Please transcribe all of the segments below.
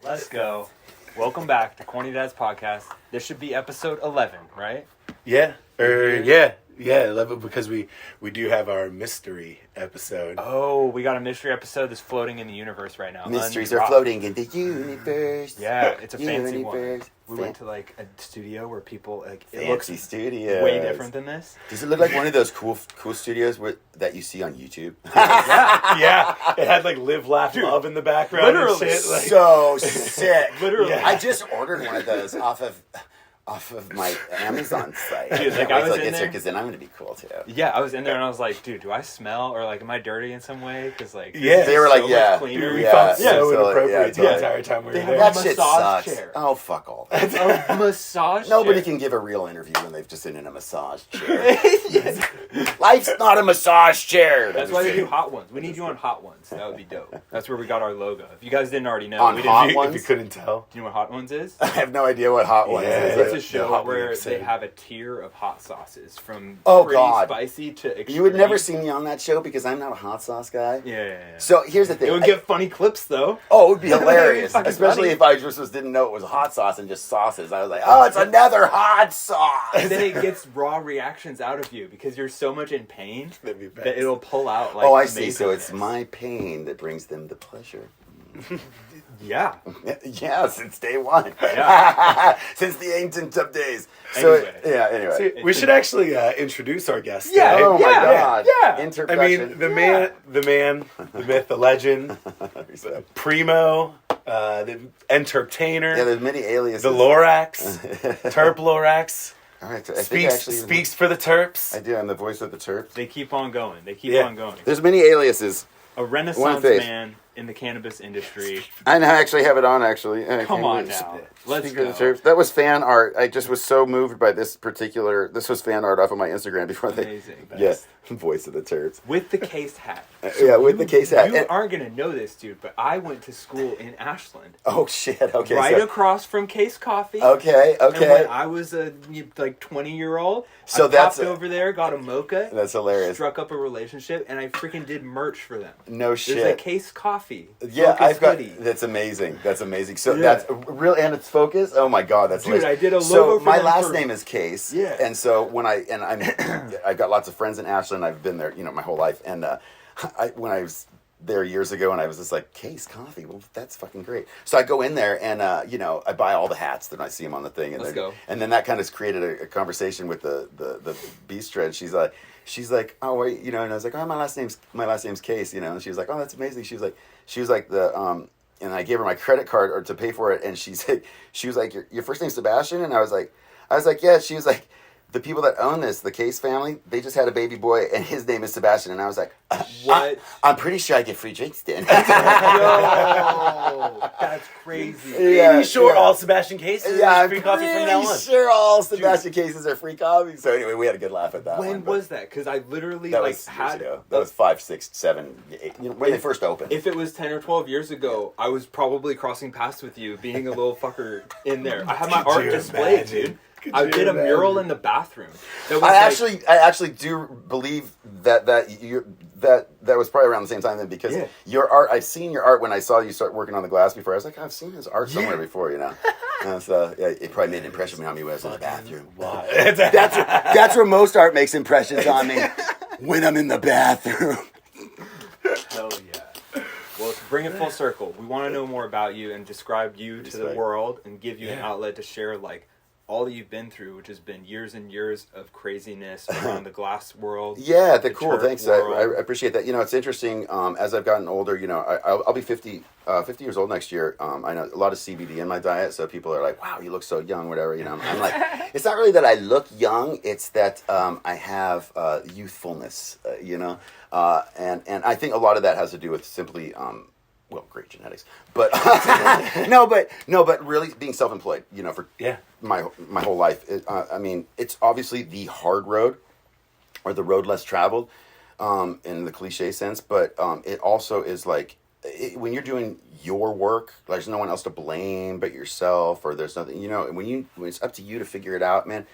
Let's go. Welcome back to Corny Dad's podcast. This should be episode 11, right? Yeah. Yeah, 11, because we do have our mystery episode. Oh, we got a mystery episode that's floating in the universe right now. Mysteries are floating in the universe. Yeah, it's a fancy one. Universe. We went to like a studio where people like it Fancy looks studios. way different than this. Does it look like one of those cool studios that you see on YouTube? Yeah, it had like Live, Laugh, Love in the background. Literally. and shit. Like, So sick. Literally. I just ordered one of those off of my Amazon site. Dude, like, I I was like, in there. because then I'm gonna be cool too. Yeah, I was in there and I was like, dude, do I smell or like am I dirty in some way? Because like Yeah. this They is were like, so yeah. much cleaner. we Yeah, felt yeah, so so, inappropriate yeah, the totally. entire time we were They there. have That shit massage sucks. chair. Oh, fuck all that. A massage Nobody chair. can give a real interview when they've just been in a massage chair. Life's not a massage chair. That's why we do Hot Ones. We need you on Hot Ones. That would be dope. That's where we got our logo. If you guys didn't already know, On we Hot did. Ones? If you couldn't tell. Do you know what Hot Ones is? I have no idea what Hot Ones Yeah, is. It's a the show Hot where Wings they episode. have a tier of hot sauces from Oh, pretty God. spicy to extreme. You would never see me on that show because I'm not a hot sauce guy. Yeah. So here's the thing. It would get funny clips though. Oh, it would be hilarious. Fucking Especially funny. if I just didn't know it was hot sauce and just sauces. I was like, oh, it's another hot sauce. And then it gets raw reactions out of you because you're so much in pain That'd be best. that it'll pull out like Oh, I see. So it's amazingness. my pain that brings them the pleasure. Yeah. Yeah, since day one. Yeah. Since the ancient of days. So, Anyway. yeah, anyway. See, we should actually introduce our guest. Yeah. today. Oh, my God. yeah. I Interruption. mean, the man, the myth, the legend, PRIMO, the entertainer, Yeah, there's many aliases. the Lorax, Terp Lorax, All right, so I think I actually speaks for the Terps. I do. I'm the voice of the Terps. They keep on going. They keep Yeah. on going. There's many aliases. A renaissance face. man in the cannabis industry. I actually have it on, actually. Come on now. Let's Speaking of the go. Terps, that was fan art. I just was so moved by this was fan art off of my Instagram before they... Amazing. Yeah, voice of the Terps. With the case hat. Yeah, with the case hat. You And- aren't going to know this, dude, but I went to school in Ashland. Oh, shit. Okay, Right so... across from Case Coffee. Okay, And when okay. I was a 20-year-old, So I that's popped over there, got a mocha, That's hilarious. struck up a relationship, and I freaking did merch for them. No There's a shit. Case Coffee. Yeah, Focus I've got... hoodie. That's amazing. That's amazing. So Yeah. that's real... And it's focus? Oh, my God, that's Dude, hilarious. I did a So logo for my them last for- name is Case. Yeah. And so when I've got lots of friends in Ashland. I've been there, my whole life. And when I was there years ago, and I was just like, Case Coffee, well, that's fucking great. So I go in there and I buy all the hats that I see them on the thing. And Let's go. And then that kind of created a conversation with the Beastra. And she's like, oh wait, and I was like, oh, my last name's Case, and she was like, oh, that's amazing. She was like and I gave her my credit card to pay for it, and she was like, your first name's Sebastian? And I was like, yeah. She was like, the people that own this, the Case family, they just had a baby boy, and his name is Sebastian. And I was like, What? I'm pretty sure I get free drinks then. Yo, that's crazy. Yeah, Pretty sure yeah. all Sebastian cases Yeah, I'm free coffee from now pretty on. sure all Sebastian cases are free coffee. So anyway, we had a good laugh at that one. When but was that? Because I literally that like was years had ago. That was 5, 6, 7, 8. When they first opened. If it was 10 or 12 years ago, I was probably crossing paths with you, being a little fucker in there. I had my Could art you displayed, imagine? dude. Could I you did a imagine? mural in the bathroom. That was I actually do believe that was probably around the same time then, because Yeah. your art, I've seen your art when I saw you start working on the glass before. I was like, I've seen his art somewhere before, And so yeah, it probably made an impression on me when I was in the bathroom. That's where most art makes impressions on me, when I'm in the bathroom. Hell yeah. Well, to bring it full circle, we want to know more about you and describe you to the Respect. world and give you an Yeah. outlet to share like all that you've been through, which has been years and years of craziness around the glass world. Yeah, the cool. church Thanks. world. I appreciate that. It's interesting. As I've gotten older, I'll be 50 years old next year. I know a lot of CBD in my diet, so people are like, "Wow, you look so young," whatever. I'm like, it's not really that I look young; it's that I have youthfulness. And I think a lot of that has to do with simply. Great genetics, but but really being self-employed, for my whole life. It's obviously the hard road, or the road less traveled, in the cliche sense. But it also is like when you're doing your work, there's no one else to blame but yourself, or there's nothing. When it's up to you to figure it out, man.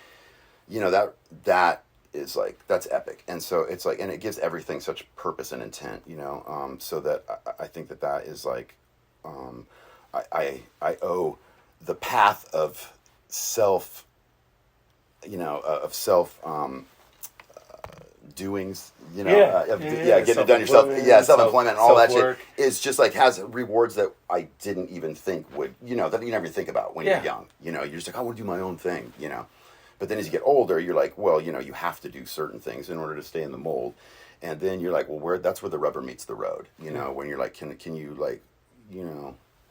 That is like, that's epic. And so it's like, and it gives everything such purpose and intent, so that I think that is like I owe the path of self, doings, getting it done yourself, self-employment and all that shit is just like has rewards that I didn't even think would, that you never think about when you're young. You're just like, I want to do my own thing, But then as you get older, you're like, well, you have to do certain things in order to stay in the mold. And then you're like, well, that's where the rubber meets the road, when you're like, can you like,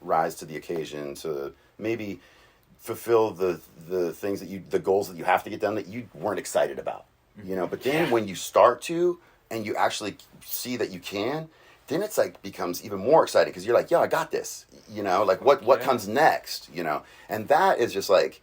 rise to the occasion to maybe fulfill the things the goals that you have to get done that you weren't excited about. But then when you start to, and you actually see that you can, then it's like becomes even more exciting because you're like, I got this, like what comes next, and that is just like,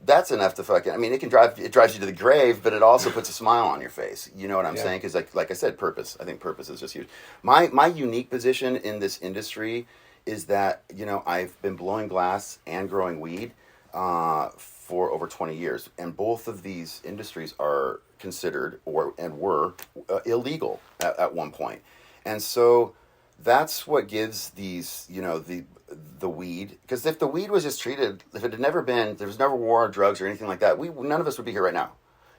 that's enough to fucking, it drives you to the grave, but it also puts a smile on your face. You know what I'm saying? Because like I said, purpose, I think purpose is just huge. My unique position in this industry is that, I've been blowing glass and growing weed, for over 20 years, and both of these industries are considered were illegal at one point, and so that's what gives these the weed, because if the weed was just treated, if it had never been, there was never war on drugs or anything like that, none of us would be here right now.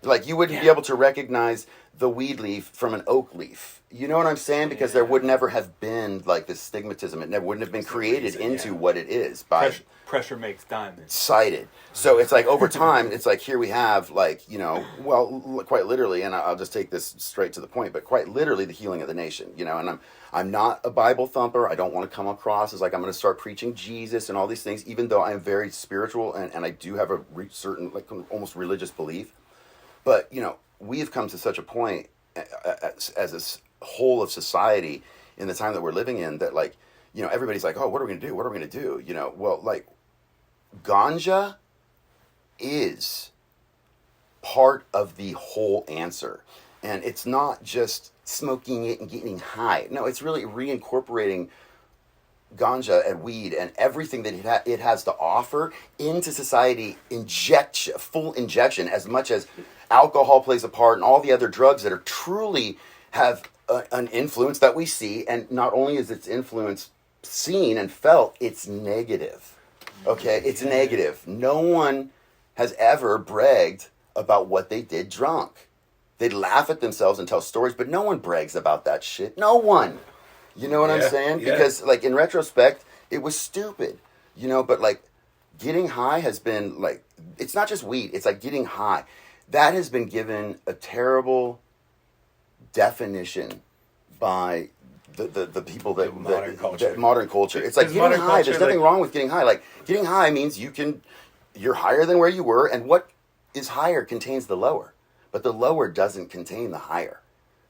Like you wouldn't be able to recognize the weed leaf from an oak leaf. You know what I'm saying? Because there would never have been like this stigmatism. It wouldn't have been created into what it is by pressure makes diamonds. Cited. So it's like over time, it's like here we have like, quite literally, and I'll just take this straight to the point, but quite literally the healing of the nation, and I'm not a Bible thumper. I don't want to come across as like I'm going to start preaching Jesus and all these things, even though I'm very spiritual and I do have a certain like almost religious belief. But, we have come to such a point as a whole of society in the time that we're living in that, like, everybody's like, oh, what are we going to do? What are we going to do? Well, like, ganja is part of the whole answer. And it's not just smoking it and getting high. No, it's really reincorporating ganja and weed and everything that it has to offer into society, full injection, as much as alcohol plays a part and all the other drugs that are truly have an influence that we see. And not only is its influence seen and felt, it's negative. Okay, it's negative. No one has ever bragged about what they did drunk. They'd laugh at themselves and tell stories, but no one brags about that shit. No one. You know what I'm saying? Yeah. Because, like, in retrospect, it was stupid. But, like, getting high has been, like, it's not just weed. It's, like, getting high. That has been given a terrible definition by the people that... modern culture. Modern culture. It's like getting high. There's nothing wrong with getting high. Like, getting high means you're higher than where you were, and what is higher contains the lower. But the lower doesn't contain the higher.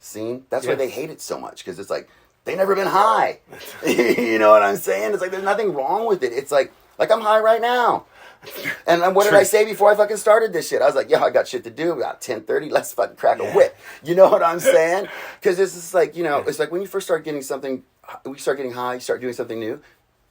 See? That's why they hate it so much, because it's like... They never been high. You know what I'm saying? It's like there's nothing wrong with it. It's like I'm high right now. And what did I say before I fucking started this shit? I was like, I got shit to do. About 10:30, let's fucking crack a whip. You know what I'm saying? Because it's just like, it's like when you first start getting something, when you start getting high, you start doing something new,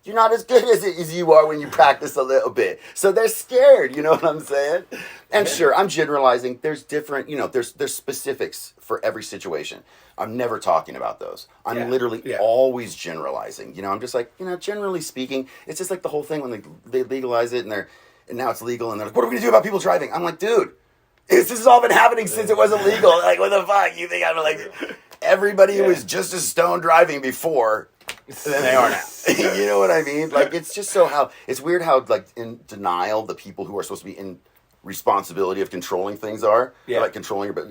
you're not as good as you are when you practice a little bit. So they're scared, you know what I'm saying? And sure, I'm generalizing. There's different, there's specifics for every situation. I'm never talking about those. I'm literally always generalizing. I'm just like, generally speaking, it's just like the whole thing when they legalize it and now it's legal and they're like, what are we going to do about people driving? I'm like, dude, this has all been happening since it wasn't legal. Like, what the fuck? You think I'm like, everybody was just as stoned driving before than they are now. You know what I mean? Like, it's just it's weird how, like, in denial the people who are supposed to be in responsibility of controlling things are. Yeah. Like, controlling, but,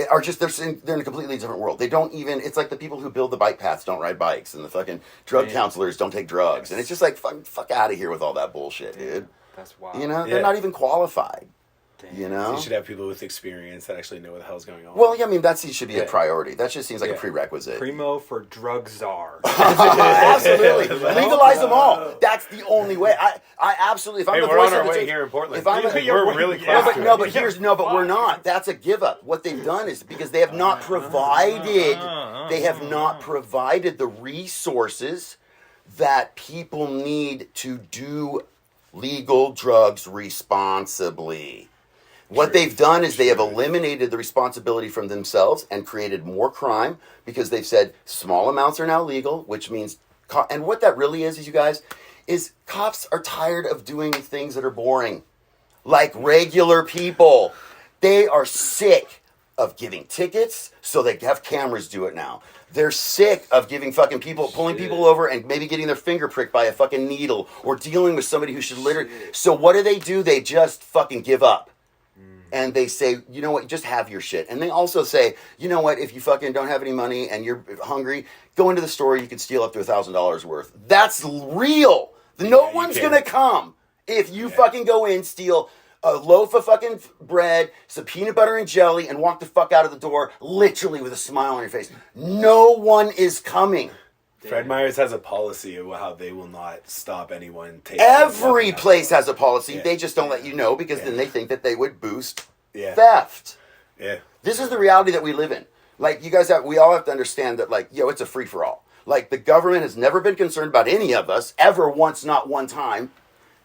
are just, they're in a completely different world. They don't even, it's like the people who build the bike paths don't ride bikes, and the fucking drug counselors don't take drugs. Yes. And it's just like, fuck out of here with all that bullshit, dude. That's wild. They're not even qualified. You should have people with experience that actually know what the hell's going on. Well, that should be a priority. That just seems like a prerequisite. PRIMO for drug czar. Absolutely. Legalize them all. That's the only way. I absolutely, if I'm the we're voice on of our the way here in Portland. We're really close. close. But we're not. That's a give up. What they've done is because they have not provided the resources that people need to do legal drugs responsibly. What they've done is they have eliminated the responsibility from themselves and created more crime because they've said small amounts are now legal, which means and what that really is you guys, is cops are tired of doing things that are boring. Like regular people. They are sick of giving tickets, so they have cameras do it now. They're sick of giving fucking people, pulling people over and maybe getting their finger pricked by a fucking needle or dealing with somebody who should literally... So what do? They just fucking give up. And they say, you know what, just have your shit. And they also say, you know what, if you fucking don't have any money and you're hungry, go into the store, you can steal up to $1,000 worth. That's real. No one's going to come if you fucking go in, steal a loaf of fucking bread, some peanut butter and jelly, and walk the fuck out of the door, literally with a smile on your face. No one is coming. Fred Meyer's has a policy of how they will not stop anyone taking. Every place has a policy. They just don't let you know because then they think that they would boost theft. Yeah. This is the reality that we live in. Like, you guys we all have to understand that, like, it's a free-for-all. Like, the government has never been concerned about any of us, ever once, not one time.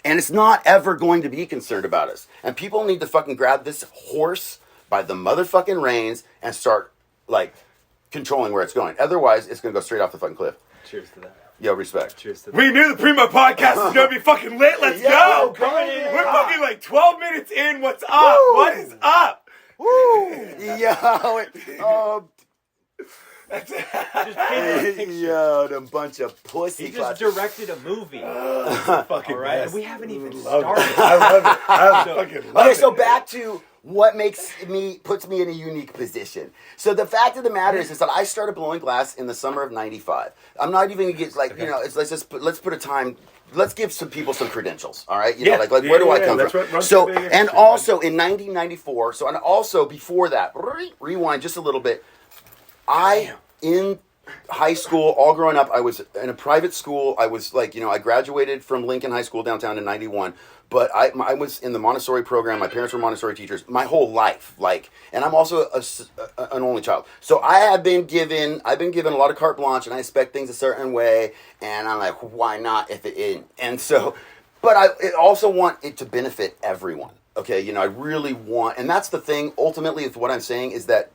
And it's not ever going to be concerned about us. And people need to fucking grab this horse by the motherfucking reins and start, like, controlling where it's going. Otherwise, it's going to go straight off the fucking cliff. Cheers to that. Yo, respect. Cheers to that. We knew the PRIMO podcast was going to be fucking lit. Let's go. Coming in. We're fucking like 12 minutes in. What's up? What is up? Woo! Yo, Just paint a picture. yo, them bunch of pussy He just clots. directed a movie. Fucking All right, best. and we haven't even Love started. it. I love it. I fucking love Okay, it. so back to what puts me in a unique position. So the fact of the matter is that I started blowing glass in the summer of '95. I'm not even gonna get let's put a time. Let's give some people some credentials. All right, you know, like where do I come from? Run So through the and history, also in 1994. So and also before that, rewind just a little bit. In high school, all growing up, I was in a private school. I was like, I graduated from Lincoln High School downtown in '91. But I was in the Montessori program. My parents were Montessori teachers my whole life. And I'm also an only child. So I've been given a lot of carte blanche, and I expect things a certain way. And I'm like, why not if it isn't? And so, but I also want it to benefit everyone. Okay, I really want, and that's the thing. Ultimately, with what I'm saying is that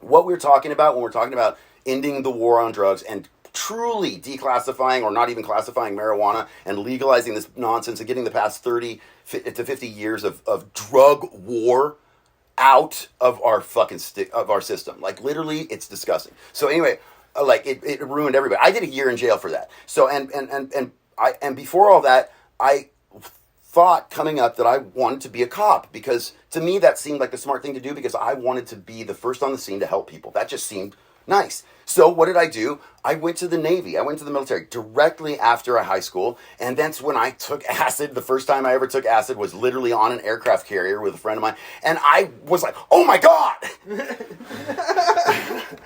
what we're talking about when we're talking about ending the war on drugs and truly declassifying or not even classifying marijuana and legalizing this nonsense and getting the past 30 to 50 years of drug war out of our fucking of our system. Like, literally, it's disgusting. So anyway, it ruined everybody. I did a year in jail for that. So and before all that, I thought coming up that I wanted to be a cop because to me that seemed like the smart thing to do because I wanted to be the first on the scene to help people. That just seemed nice. So what did I do? I went to the Navy. I went to the military directly after high school. And that's when I took acid. The first time I ever took acid was literally on an aircraft carrier with a friend of mine. And I was like, oh my God!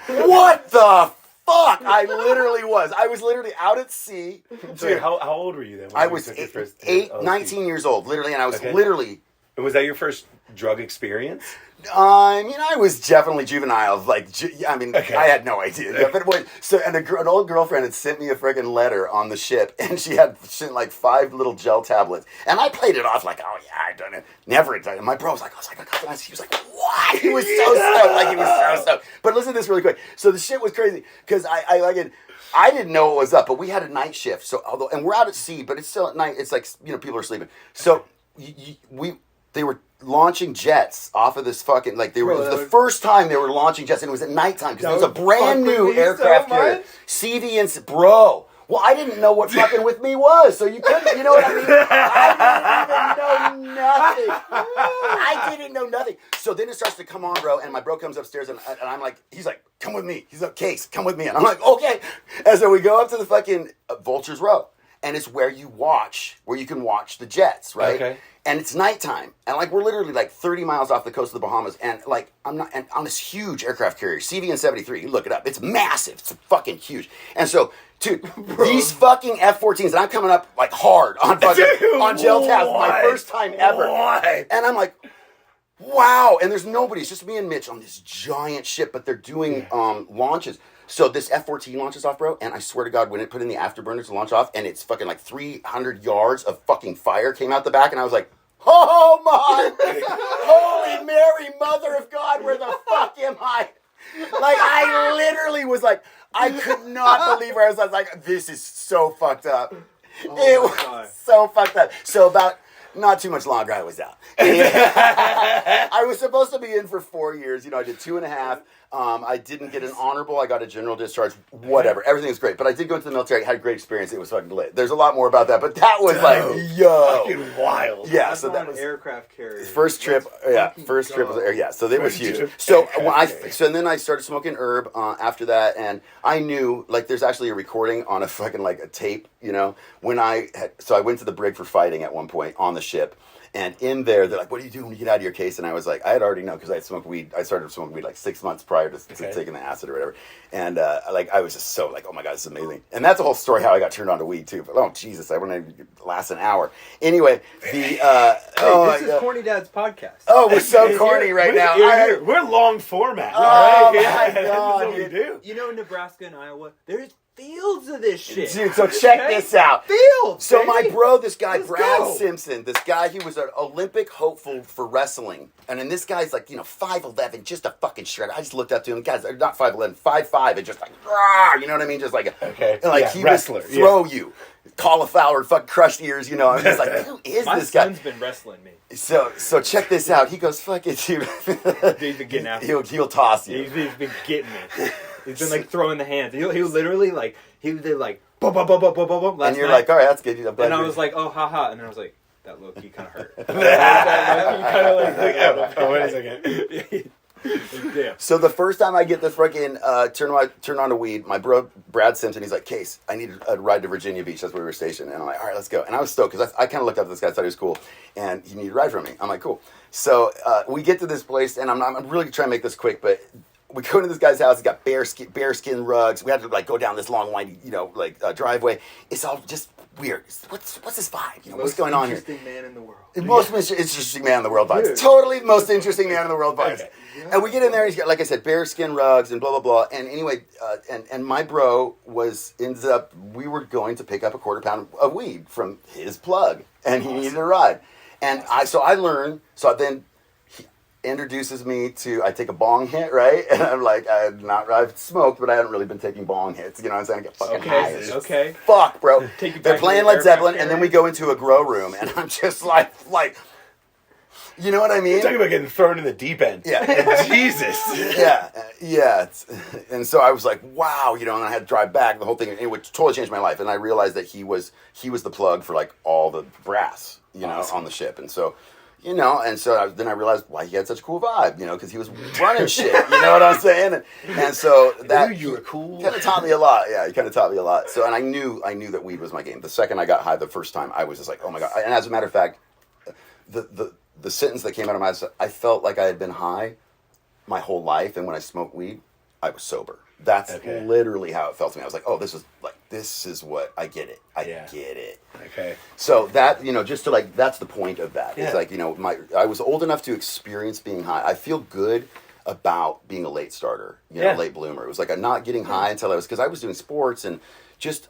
What the fuck? I literally was. I was literally out at sea. So how old were you then? I was 19 years old, literally. And I was literally... And was that your first drug experience? I was definitely juvenile. I had no idea. But an old girlfriend had sent me a freaking letter on the ship, and she had sent like 5 little gel tablets, and I played it off like, oh yeah, I done it. Never done it. My bro was like, I got this. He was like, what? He was so stoked. He was so stoked. But listen to this really quick. So the shit was crazy because I didn't know what was up, but we had a night shift. So and we're out at sea, but it's still at night. It's like people are sleeping. So they were launching jets off of this fucking it was the first time they were launching jets, and it was at nighttime because it was a brand new aircraft carrier, CV and bro. Well, I didn't know what fucking with me was, so you couldn't. You know what I mean? I didn't even know nothing. I didn't know nothing. So then it starts to come on, bro, and my bro comes upstairs, and I'm like, he's like, come with me. He's like, Case, come with me, and I'm like, okay. And so we go up to the fucking Vulture's Row, and it's where you can watch the jets, right? Okay. And it's nighttime, and we're literally 30 miles off the coast of the Bahamas, and and on this huge aircraft carrier, CVN 73. You look it up; it's massive. It's fucking huge. And so, dude, these fucking F-14s, and I'm coming up hard on on gel tabs, my first time ever. Why? And I'm like, wow! And there's nobody. It's just me and Mitch on this giant ship, but they're doing launches. So this F-14 launches off, bro, and I swear to God, when it put in the afterburner to launch off, and it's fucking 300 yards of fucking fire came out the back, and I was like, oh my, Holy Mary, Mother of God, where the fuck am I? I literally was like, I could not believe where I was like, this is so fucked up. Oh It my God. was so fucked up. So about not too much longer, I was out. I was supposed to be in for 4 years. I did 2.5. I didn't get an honorable. I got a general discharge. Whatever. Everything was great. But I did go into the military. I had a great experience. It was fucking lit. There's a lot more about that. But that was like, yo. Fucking wild. Yeah, That's so not that an was... aircraft carrier. First trip, first trip was so it was huge. So and then I started smoking herb after that, and I knew like there's actually a recording on a fucking like a tape, when I went to the brig for fighting at one point on the ship. And in there, they're like, what do you do when you get out of your case? And I was like, I had already known because I had smoked weed. I started smoking weed like 6 months prior to taking the acid or whatever. And I was just so like, oh my God, this is amazing. And that's a whole story how I got turned on to weed too. But oh, Jesus, I wouldn't even last an hour. Anyway, this is Corny Dad's podcast. Oh, we're so corny right now. We're long format. Oh, right? my That's God, what we do. In Nebraska and Iowa, there's fields of this shit. Dude, so check this out. Fields. So baby. my bro, this guy, Let's Brad go. Simpson, this guy, he was an Olympic hopeful for wrestling. And then this guy's like, 5'11", just a fucking shredder. I just looked up to him. Guys, they're not 5'11", 5'5", and just like, rah, you know what I mean? Just like, he wrestler, would throw you. Cauliflower, fucking crushed ears, I'm just like, who is My this guy? son's been wrestling me. So check this out. He goes, fuck it, dude. He's been getting after He'll toss you. He's been getting me. He's been like throwing the hands. He literally like he did like boom boom boom boom boom boom. And you're like, all right, that's good. I'm glad and I you're- was like, oh haha, and then I was like, that low key kind of hurt. Wait a second. Damn. So the first time I get the fucking turn on to weed, my bro Brad Simpson, he's like, Case, I need a ride to Virginia Beach. That's where we were stationed. And I'm like, all right, let's go. And I was stoked because I kind of looked up at this guy, thought he was cool, and he needed a ride from me. I'm like, cool. So we get to this place, and I'm really trying to make this quick, but we go into this guy's house. He's got bearskin rugs. We had to like go down this long, windy, driveway. It's all just weird. What's this vibe? What's going on here? Most interesting man in the world. The most interesting man in the world vibes. Dude. Totally the most interesting man in the world vibes. Okay. Yeah. And we get in there, he's got, like I said, bearskin rugs and blah, blah, blah. And anyway, and my bro we were going to pick up a quarter pound of weed from his plug. And he needed a ride. And I learned, then he introduces me to, I take a bong hit, right? And I'm like, I've smoked, but I haven't really been taking bong hits. You know what I'm saying? I get fucking high. Okay. Fuck, bro. Take you back They're to playing the Led Zeppelin, aircraft and then we go into a grow room, and I'm just like, you know what I mean? You're talking about getting thrown in the deep end. Yeah. Jesus. Yeah. And so I was like, wow, and I had to drive back the whole thing. It would totally change my life. And I realized that he was the plug for like all the brass, Awesome. on the ship. And so, then I realized why he had such a cool vibe, because he was running shit. You know what I'm saying? And so that you were cool. Kind of taught me a lot. Yeah, he kind of taught me a lot. So, and I knew that weed was my game. The second I got high the first time, I was just like, oh my God. And as a matter of fact, the sentence that came out of my mouth, I felt like I had been high my whole life, and when I smoked weed, I was sober. That's literally how it felt to me. I was like, oh, this is what I get it. I get it. Okay. So that, just to that's the point of that. Yeah. It's like, I was old enough to experience being high. I feel good about being a late starter, late bloomer. It was like I'm not getting high until because I was doing sports and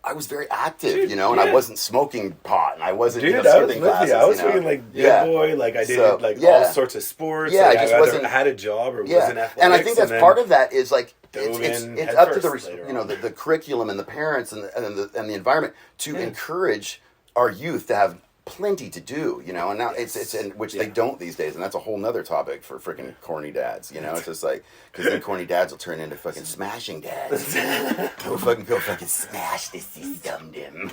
I was very active, and I wasn't smoking pot, and I wasn't, Dude, I was skipping with classes. you. I was feeling like good boy, like I did all sorts of sports. Yeah, like, I just I wasn't had a job or wasn't athletic. And I think that's part of that is like dove it's in head up to first later on. the curriculum and the parents and the environment to encourage our youth to have plenty to do, and now it's in which they don't these days, and that's a whole nother topic for freaking corny dads, it's just like, because then corny dads will turn into fucking smashing dads. go fucking smash the system, dim.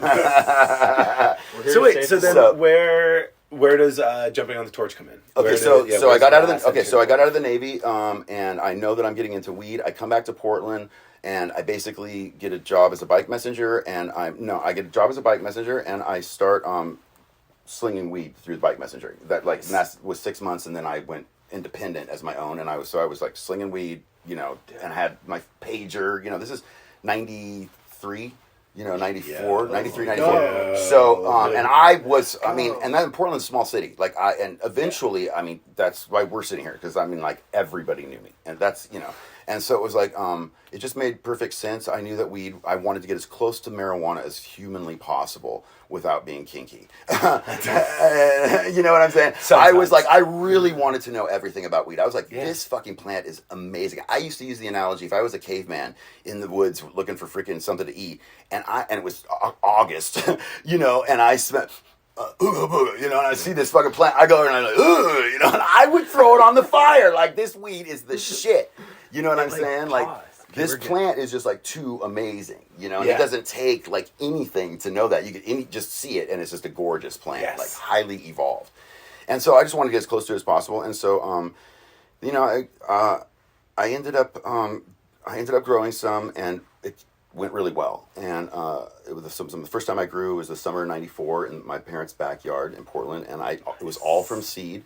So wait, where does jumping on the torch come in? Okay, so I got out of the Navy, and I know that I'm getting into weed. I come back to Portland, and I basically get a job as a bike messenger, and I get a job as a bike messenger, and I start slinging weed through the bike messenger. That was 6 months, and then I went independent as my own, and I was like slinging weed, and I had my pager. This is 93. 94, 93, 94. Yeah. So, and I was, and that in Portland's a small city. And eventually, that's why we're sitting here, because everybody knew me. And that's, And so it was like, it just made perfect sense. I knew that I wanted to get as close to marijuana as humanly possible without being kinky. You know what I'm saying? Sometimes. I was like, I really wanted to know everything about weed. I was like, this fucking plant is amazing. I used to use the analogy, if I was a caveman in the woods looking for freaking something to eat, and it was August, you know, and I spent... you know, and I see this fucking plant, I go and I'm like, you know, and I would throw it on the fire. Like, this weed is the shit. You know what I'm saying? Like, this plant is just like too amazing, you know, and it doesn't take like anything to know that. You can just see it, and it's just a gorgeous plant, like highly evolved. And so I just wanted to get as close to it as possible. And so, you know, I ended up growing some, and it went really well. And it was the first time I grew was the summer of '94 in my parents' backyard in Portland, and it was all from seed,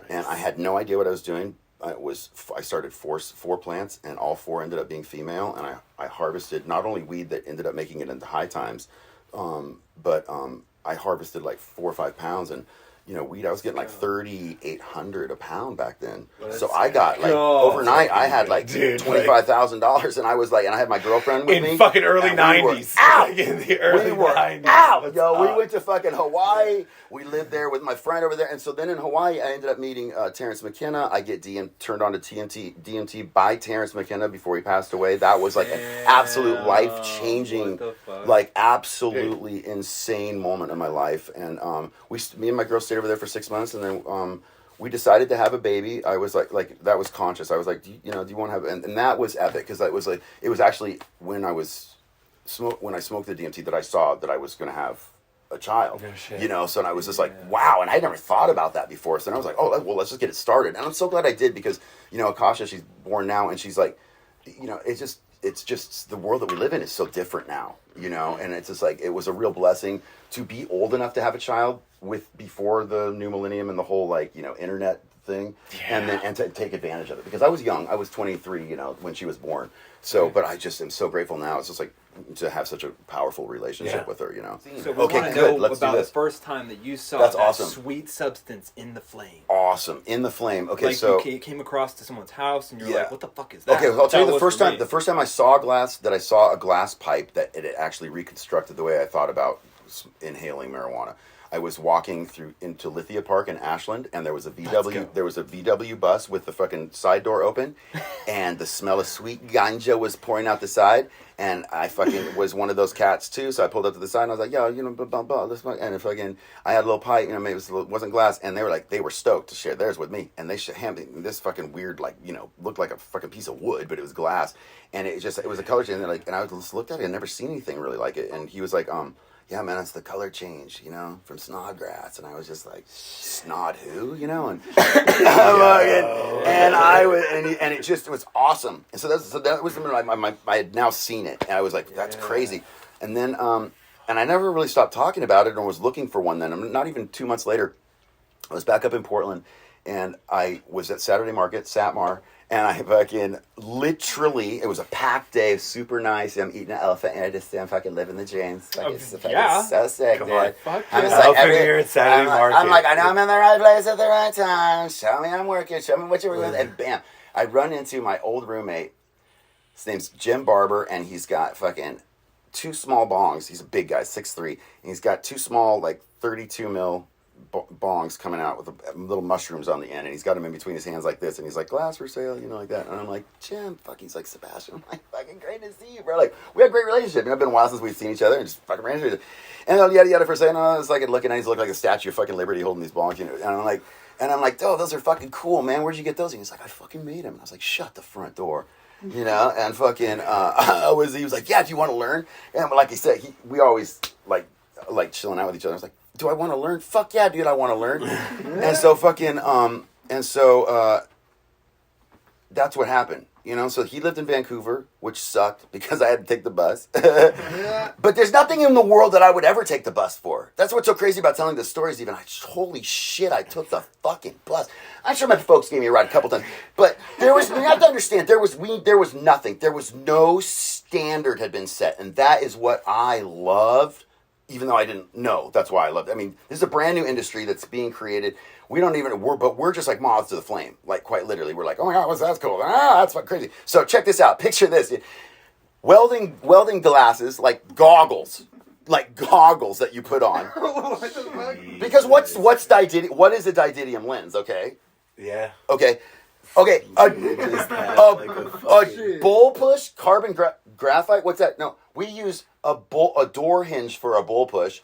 and I had no idea what I was doing. I started four plants, and all four ended up being female, and I harvested not only weed that ended up making it into high times, but I harvested like 4 or 5 pounds, and you know, weed I was getting like $3,800 a pound back then. So I got like overnight I had like $25,000, and I was like, and I had my girlfriend with me in fucking early '90s. In the early '90s. Out, yo. We went to fucking Hawaii. We lived there with my friend over there, and so then in Hawaii I ended up meeting Terrence McKenna. I get turned on to DMT by Terrence McKenna before he passed away. That was like an absolute life changing, like absolutely insane moment in my life. And me and my girl stayed over there for 6 months, and then we decided to have a baby. I was like that was conscious. I was like, do you want to have? And that was epic, because it was actually when I smoked the DMT that I saw that I was going to have a child. You know, so and I was just like, wow, and I never thought about that before. So then I was like, oh well, let's just get it started. And I'm so glad I did, because you know, Akasha, she's born now, and she's like, you know, it's just the world that we live in is so different now, you know, and it's just like, it was a real blessing to be old enough to have a child before the new millennium and the whole, like, you know, internet thing, and to take advantage of it, because I was young. I was 23, you know, when she was born. So, but I just am so grateful now. It's just like to have such a powerful relationship with her, you know. So we want to know about the first time that you saw that awesome sweet substance in the flame. Awesome, in the flame. Okay, like so you came across to someone's house, and you're like, "What the fuck is that?" Okay, well, I'll tell you the first time I saw a glass pipe that it actually reconstructed the way I thought about inhaling marijuana. I was walking into Lithia Park in Ashland, and there was a VW bus with the fucking side door open, and the smell of sweet ganja was pouring out the side, and I fucking was one of those cats too, so I pulled up to the side, and I was like, yo, you know, blah, blah, blah, this one, and fucking, I had a little pipe, you know, maybe it wasn't glass, and they were stoked to share theirs with me, and they handed me this fucking weird, like, you know, looked like a fucking piece of wood, but it was glass, and it was a color change, and I just looked at it and never seen anything really like it, and he was like, yeah, man, it's the color change, you know, from Snodgrass. And I was just like, Snod who, you know? And and it was awesome. And so that was I had now seen it, and I was like, that's crazy. And then and I never really stopped talking about it, or was looking for one then. Not even 2 months later, I was back up in Portland, and I was at Saturday Market, Satmar. And I fucking literally, it was a packed day, super nice. I'm eating an elephant, and I'm fucking living the dreams. It's so sick, dude. I'm just like here at Saturday Market. I'm like, I know I'm in the right place at the right time. Show me I'm working. Show me what you're doing. And bam, I run into my old roommate. His name's Jim Barber, and he's got fucking 2 small bongs. He's a big guy, 6'3", and he's got 2 small, like 32 mil bongs coming out with little mushrooms on the end, and he's got them in between his hands like this, and he's like, glass for sale, you know, like that. And I'm like, Jim, fuck, he's like, Sebastian, I'm like, fucking great to see you, bro. Like, we had a great relationship. You know, it's been a while since we've seen each other, and just fucking ran into each other. And yada yada for a second, it's like looking at, he's looking like a statue of fucking Liberty holding these bongs, you know. And I'm like, oh, those are fucking cool, man. Where'd you get those? And he's like, I fucking made them. And I was like, shut the front door. You know, and fucking, he was like, yeah, do you want to learn? And like he said, we always like chilling out with each other. I was like, do I want to learn? Fuck yeah, dude, I want to learn. And so fucking, that's what happened. You know, so he lived in Vancouver, which sucked because I had to take the bus. But there's nothing in the world that I would ever take the bus for. That's what's so crazy about telling the stories even. Holy shit, I took the fucking bus. I'm sure my folks gave me a ride a couple times. But you have to understand, there was nothing. There was no standard had been set. And that is what I loved even though I didn't know. That's why I loved it. I mean, this is a brand new industry that's being created. We don't even, we're just like moths to the flame, like quite literally. We're like, oh my God, that's cool. That's fucking crazy. So check this out. Picture this. Welding glasses, like goggles that you put on. Because what is a didymium lens, okay? Yeah. Okay. A bowl push, carbon graphite. What's that? No, we use a door hinge for a bowl push.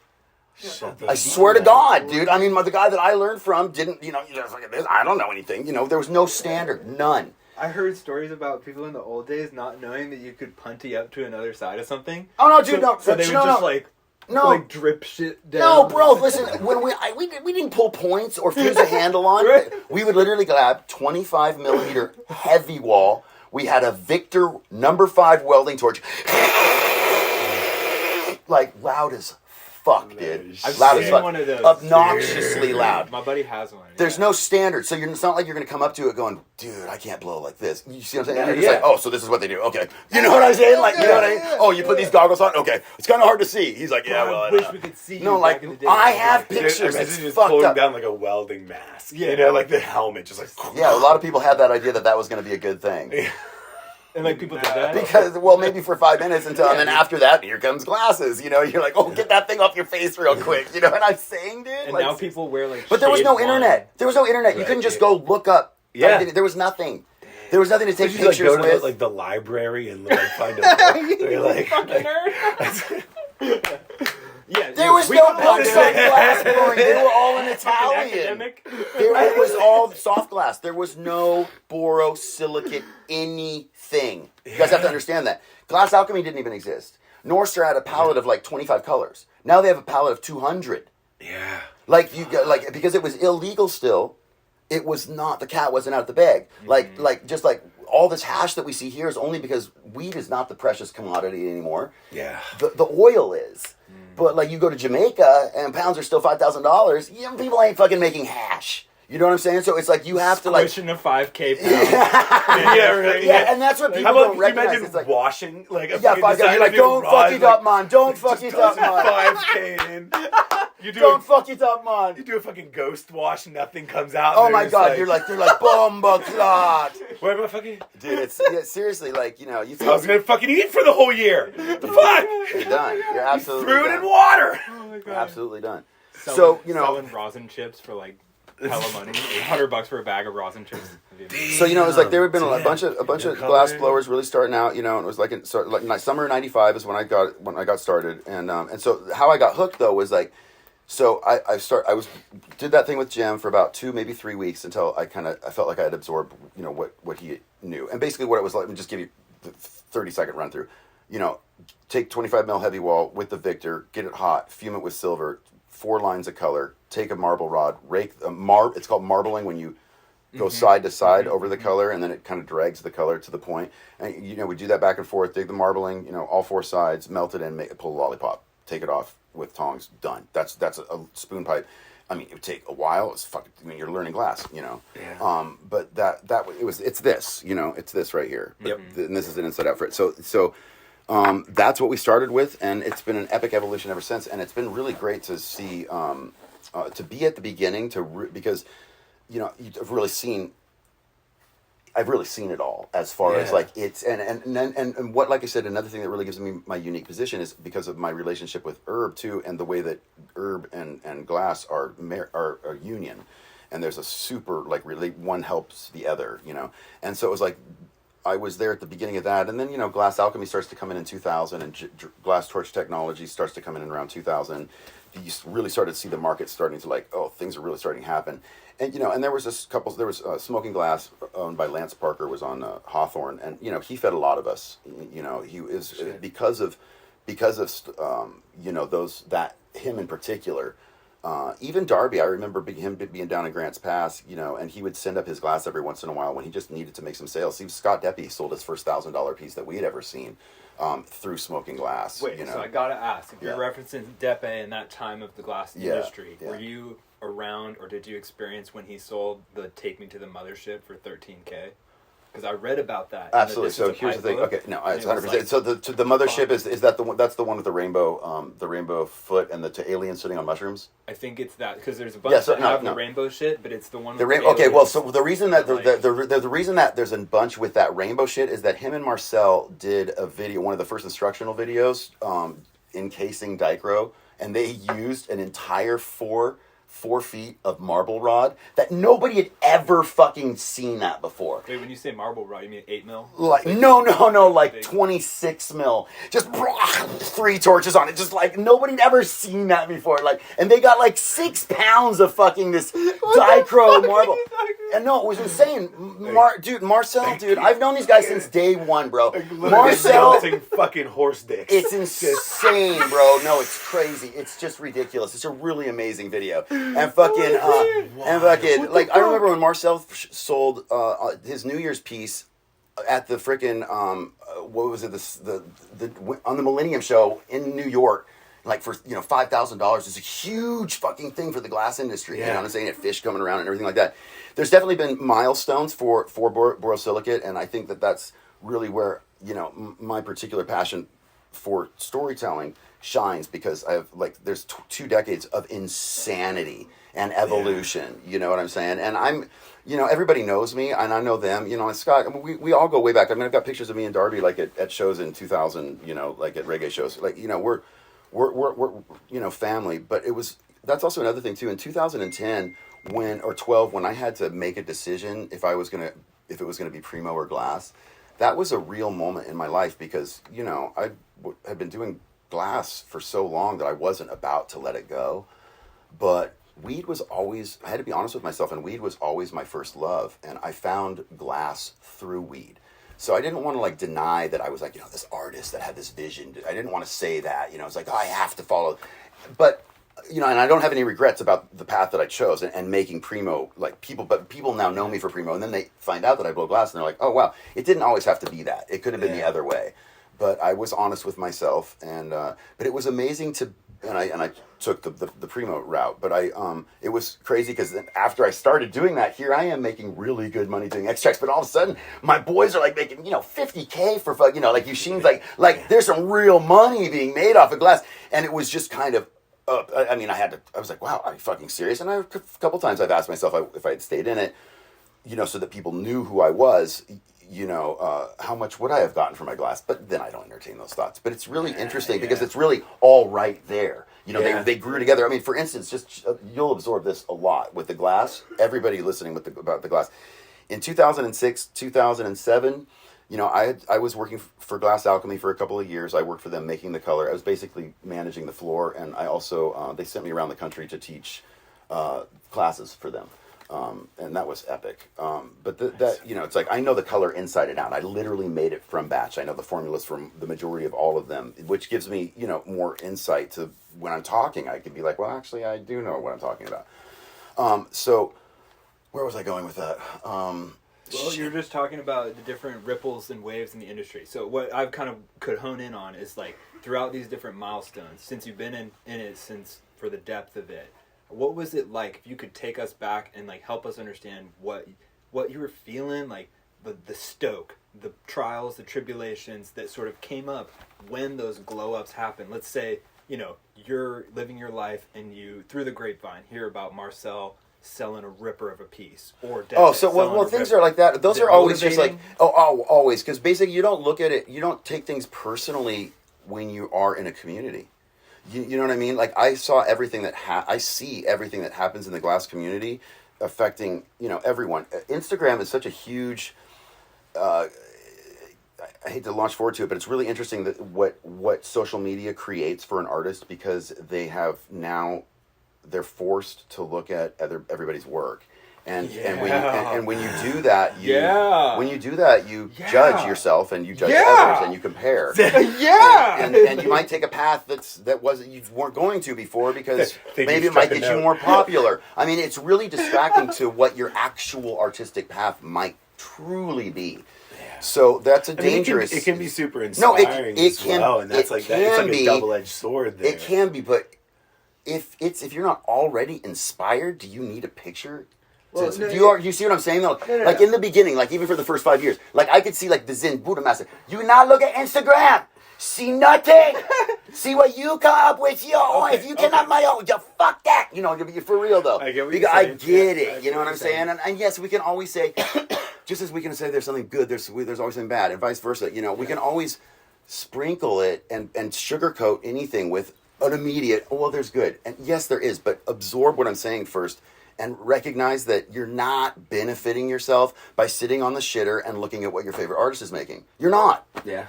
I swear to God, dude. I mean, the guy that I learned from didn't, just like this. I don't know anything. There was no standard, none. I heard stories about people in the old days not knowing that you could punty up to another side of something. Oh no, dude, no. So they would just like drip shit down. No, bro, listen, when we didn't pull points or fuse a handle on, Right. We would literally grab 25 millimeter heavy wall. We had a Victor number 5 welding torch. Like loud as fuck, dude. I've Loud as seen fuck. one of those. Obnoxiously loud. My buddy has one. There's no standard, so it's not like you're going to come up to it going, dude, I can't blow like this. You see what I'm saying? You're just like, oh, so this is what they do. Okay. You know what I'm saying? Like, you know what I mean? Oh, you put these goggles on? Okay. It's kind of hard to see. He's like, yeah, well, I wish we could see you no, back like, in the day. I have Dude, pictures. imagine It's just fucked pulling up. down like a welding mask. Yeah. Like the helmet, just like. Yeah, a lot of people had that idea that was going to be a good thing. And like people did that. Because, well, maybe for 5 minutes and then after that, here comes glasses. You're like, oh, get that thing off your face real quick. You know what I'm saying, dude? And like, now people wear like. but there was no shades on. internet. There was no internet. You Right, couldn't just go look up. Yeah. There was nothing. There was nothing to take You just, pictures go to with. the library and find a book. You're like, Fucking nerd. Yeah, There was we no could books probably- on glass blowing. They were all in Fucking Italian. academic. It was all soft glass. There was no borosilicate anything. You guys have to understand that. Glass alchemy didn't even exist. Northstar had a palette of like 25 colors. Now they have a palette of 200. yeah. Because it was illegal still. It was not, the cat wasn't out of the bag. Just like all this hash that we see here is only because weed is not the precious commodity anymore. Yeah. The oil is. But like you go to Jamaica and pounds are still $5,000. People ain't fucking making hash. You know what I'm saying? So it's like you have to like. Pushing a 5K pound. Yeah, right. Yeah, and that's what people How about don't you recognize. imagine It's like, washing like a yeah, fucking 5 guys. designer You're like, do don't raw, fuck it like, up, man. Don't fuck it up, man. 5K in. You do Don't fuck it up, man. you do a fucking ghost wash, nothing comes out. Oh and my they're God, just you're like bomba clot. where am I fucking? Dude, it's seriously like, you I was gonna fucking eat for the whole year. The fuck? you're done. You're absolutely Threw it done. in water. Oh my God. You're absolutely done. Selling rosin chips for like hella money. $100 for a bag of rosin chips. So it was like there had been a Damn. bunch of You're glass coloring. blowers really starting out, and it was like summer '95 is when I got started, and so how I got hooked though was like, so I did that thing with Jim for about 2 maybe 3 weeks until I felt like I had absorbed what he knew, and basically what it was like. Let me just give you the 30-second run through. Take 25 mil heavy wall with the Victor, get it hot, fume it with silver, 4 lines of color, take a marble rod, rake it's called marbling when you go side to side over the color, and then it kind of drags the color to the point. And we do that back and forth, dig the marbling, all 4 sides, melt it in, pull a lollipop, take it off with tongs, done. That's a spoon pipe. I mean, it would take a while. It's fucking. I mean, you're learning glass, Yeah. But it's this, it's this right here. Yep. And this is an inside out for it. So. That's what we started with, and it's been an epic evolution ever since. And it's been really great to see, to be at the beginning, because, I've really seen it all as far as like it's and what, like I said, another thing that really gives me my unique position is because of my relationship with herb too, and the way that herb and glass are union, and there's a super like really one helps the other, and so it was like. I was there at the beginning of that, and then glass alchemy starts to come in 2000, and glass torch technology starts to come in around 2000. You really started to see the market starting to like, oh, things are really starting to happen, and and there was Smoking Glass owned by Lance Parker was on Hawthorne, and he fed a lot of us. He is because of him in particular. Even Darby, I remember him being down in Grants Pass, and he would send up his glass every once in a while when he just needed to make some sales. Scott Deppy sold his first $1,000 piece that we had ever seen through Smoking Glass. Wait, so I gotta ask, if you're referencing Depe and that time of the glass Yeah, industry, yeah. were you around or did you experience when he sold the Take Me to the Mothership for $13K? Because I read about that. Absolutely. So here's the thing. Okay, no, it's 100%. So the mothership is that the one, that's the one with the rainbow foot and the alien sitting on mushrooms. I think it's that because there's a bunch that have the rainbow shit, but it's the one. Okay, well, so the reason that the reason that there's a bunch with that rainbow shit is that him and Marcel did a video, one of the first instructional videos, encasing Dicro, and they used an entire 4 feet of marble rod that nobody had ever fucking seen that before. Wait, when you say marble rod, you mean 8 mil? Like no, like 26 mil. Just 3 torches on it. Just like nobody'd ever seen that before. Like, and they got like 6 pounds of fucking this Dicro marble. And no, it was insane. Marcel, dude, I've known these guys since day one, bro. Marcel, fucking horse dicks. It's insane, bro. No, it's crazy. It's just ridiculous. It's a really amazing video. And fucking, like, I remember when Marcel sold his New Year's piece at the freaking, what was it, on the Millennium Show in New York, like for, $5,000. It's a huge fucking thing for the glass industry. Yeah. You know what I'm saying? It fish coming around and everything like that. There's definitely been milestones for borosilicate, and I think that that's really where, my particular passion for storytelling shines, because I have there's 2 decades of insanity and evolution. You know what I'm saying? And I'm, everybody knows me and I know them. And Scott, I mean, we all go way back. I mean, I've got pictures of me and Darby at shows in 2000. Like at reggae shows. We're family. But that's also another thing too. In 2010 or 12, when I had to make a decision if it was gonna be PRIMO or glass, that was a real moment in my life, because I had been doing glass for so long that I wasn't about to let it go. But weed was always, I had to be honest with myself, and weed was always my first love, and I found glass through weed. So I didn't want to deny that I was this artist that had this vision. I didn't want to say that, it's like, oh, I have to follow. But and I don't have any regrets about the path that I chose and making PRIMO. But people now know me for PRIMO, and then they find out that I blow glass, and they're like, oh wow, it didn't always have to be that. It could have been the other way. But I was honest with myself, and but it was amazing and I took the PRIMO route. But it was crazy, because after I started doing that, here I am making really good money doing extracts. But all of a sudden, my boys are making $50K for Eugene's like there's some real money being made off of glass, and it was just kind of. I was like, wow, are you fucking serious? And a couple times I've asked myself if I had stayed in it, so that people knew who I was. How much would I have gotten for my glass? But then I don't entertain those thoughts. But it's really interesting because it's really all right there. They grew together. I mean, for instance, just you'll absorb this a lot with the glass. Everybody listening about the glass. In 2006, 2007, I was working for Glass Alchemy for a couple of years. I worked for them making the color. I was basically managing the floor, and I also they sent me around the country to teach classes for them. And that was epic. But it's like, I know the color inside and out. I literally made it from batch. I know the formulas from the majority of all of them, which gives me, more insight to when I'm talking. I could be like, well, actually, I do know what I'm talking about. So where was I going with that? Well, you're just talking about the different ripples and waves in the industry. So what I've kind of could hone in on is throughout these different milestones, since you've been in it for the depth of it, what was it like? If you could take us back and help us understand what you were feeling, the stoke, the trials, the tribulations that sort of came up when those glow ups happened. Let's say, you're living your life and you, through the grapevine, hear about Marcel selling a ripper of a piece, or things are like that. Those are always just always, because basically you don't look at it, you don't take things personally when you are in a community. You know what I mean? I saw everything I see everything that happens in the glass community affecting, everyone. Instagram is such a huge, I hate to launch forward to it, but it's really interesting that what social media creates for an artist, because they're forced to look at everybody's work. And when you do that, you judge yourself, and you judge others, and you compare. And you might take a path that you weren't going to before, because maybe it might get you more popular. I mean, it's really distracting to what your actual artistic path might truly be. So that's dangerous. It can be super inspiring and that's it's a double-edged sword there. It can be, but if you're not already inspired, do you need a picture? Well, do no, you see what I'm saying though? No, like no. in the beginning, like even for the first 5 years, like I could see like the Zen Buddha master. You not look at Instagram. See nothing. See what you come up with. If you cannot my own, you fuck that. You know, you're for real though. I get what because you're I saying. get Yeah, it. You know what I'm saying? And yes, we can always say, just as we can say there's something good, there's always something bad, and vice versa. You know, we can always sprinkle it and sugarcoat anything with an immediate. Oh, well, there's good, and yes, there is, but absorb what I'm saying first. And recognize that you're not benefiting yourself by sitting on the shitter and looking at what your favorite artist is making. You're not. Yeah.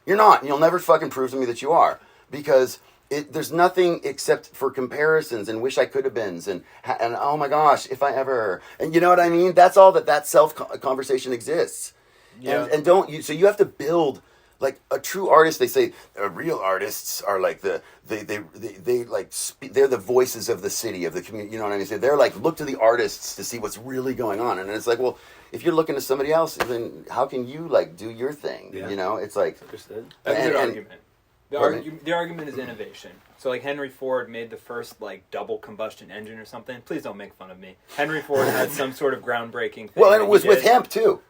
You're not. And you'll never fucking prove to me that you are. Because there's nothing except for comparisons and wish I could have beens and oh my gosh, if I ever. And you know what I mean? That's all that self-conversation exists. Yeah. And so you have to build. Like a true artist, they say real artists are like they're the voices of the city, of the community. You know what I mean? So they're like, look to the artists to see what's really going on. And it's like, well, if you're looking to somebody else, then how can you like do your thing? Yeah. You know, it's like Understood. That's a good argument. Pardon? The argument is innovation. So like Henry Ford made the first like double combustion engine or something. Please don't make fun of me. Henry Ford had some sort of groundbreaking thing. well, and that it was he with did. hemp too.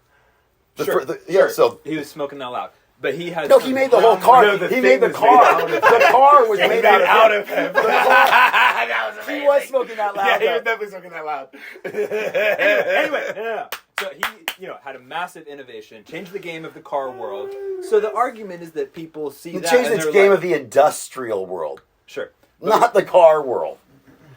Sure. Yeah, so he was smoking that loud. But he had no, he made the whole car. No, the he thing made the was car. made The car was made out of hemp. The car, That was amazing. he was smoking that loud. Yeah, he though. was definitely smoking that loud. anyway, no. So he, had a massive innovation, changed the game of the car world. So the argument is that people see He that changed and the they're game like, of the industrial world, sure. not the car world,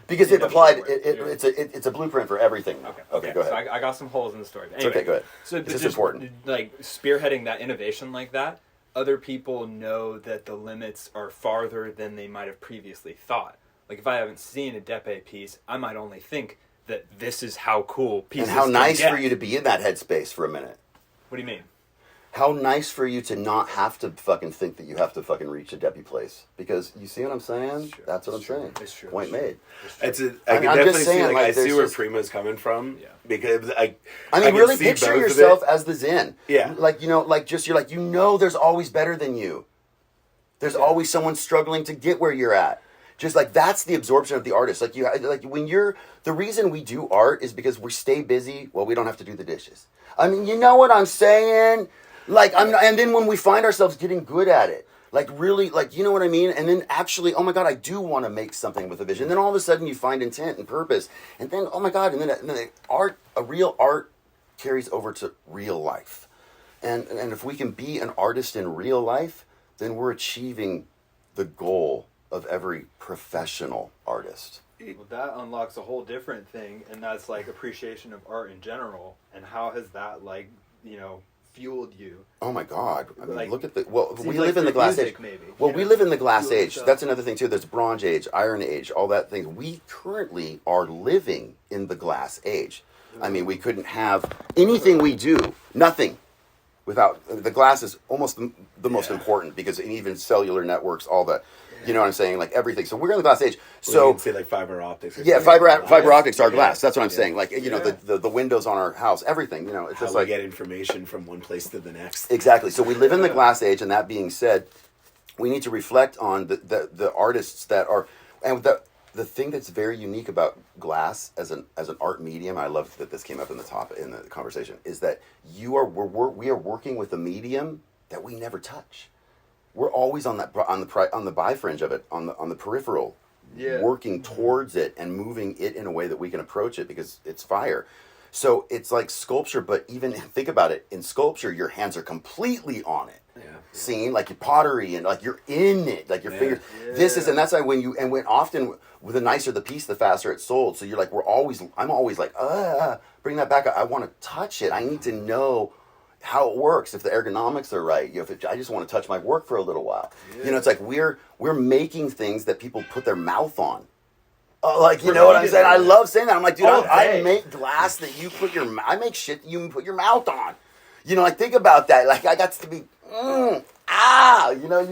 because it Industrial applied. world. It's a blueprint for everything. Okay, Go ahead. So I got some holes in the story. But It's anyway, okay, go ahead. So It's but just just important. like spearheading that innovation like that, other people know that the limits are farther than they might have previously thought. Like if I haven't seen a Depe piece, I might only think that this is how cool pieces And how can nice get. for you to be in that headspace for a minute. What do you mean? How nice for you to not have to fucking think that you have to fucking reach a Debbie place. Because you see what I'm saying? It's true. That's what I'm It's true. saying. It's true. Point It's true. made. It's a, I I mean, can I'm definitely just see, saying, like, like, I see there's where just- Primo's coming from. Yeah. Because I mean, can really see picture both of yourself it. as the Zen. Yeah. Like, there's always better than you. There's always someone struggling to get where you're at. Just like that's the absorption of the artist. The reason we do art is because we stay busy. Well, we don't have to do the dishes. I mean, you know what I'm saying? And then when we find ourselves getting good at it, like really, like, you know what I mean? And then actually, oh my God, I do want to make something with a vision. Then all of a sudden you find intent and purpose. And then, oh my God, and then a real art carries over to real life. And if we can be an artist in real life, then we're achieving the goal of every professional artist. Well, that unlocks a whole different thing, and that's like appreciation of art in general. And how has that fueled you? Oh my God! I mean, Like, look at we seems live like in the through glass music, age. maybe, Well, you we know? live in the glass Fuel age. itself. That's another thing too. There's Bronze Age, Iron Age, all that thing. We currently are living in the glass age. I mean, we couldn't have anything we do, nothing, without the glass is almost the most important because even cellular networks, all that. You know what I'm saying? Like everything. So we're in the glass age. So So you can say like fiber optics. Or yeah, something like fiber that. optics are glass. Yeah. That's what I'm Yeah. saying. Like the windows on our house, everything. It's How just we like get information from one place to the next. exactly. So we live in the glass age, and that being said, we need to reflect on the artists that are, and the thing that's very unique about glass as an art medium. I love that this came up in the conversation. Is that we are working with a medium that we never touch. We're always on the bifringe of it, on the peripheral, working towards it and moving it in a way that we can approach it because it's fire. So it's like sculpture, but even think about it. In sculpture, your hands are completely on it. Yeah. Seeing like your pottery and like you're in it, like your fingers. Yeah. And that's why when often the nicer the piece, the faster it's sold. So you're like, I'm always like, bring that back. I want to touch it. I need to know how it works, if the ergonomics are right. I just want to touch my work for a little while. Yeah. It's like we're making things that people put their mouth on. You know what I'm saying? I love saying that. I'm like, dude, I make glass that I make shit that you can put your mouth on. Think about that. Like, I got to be, you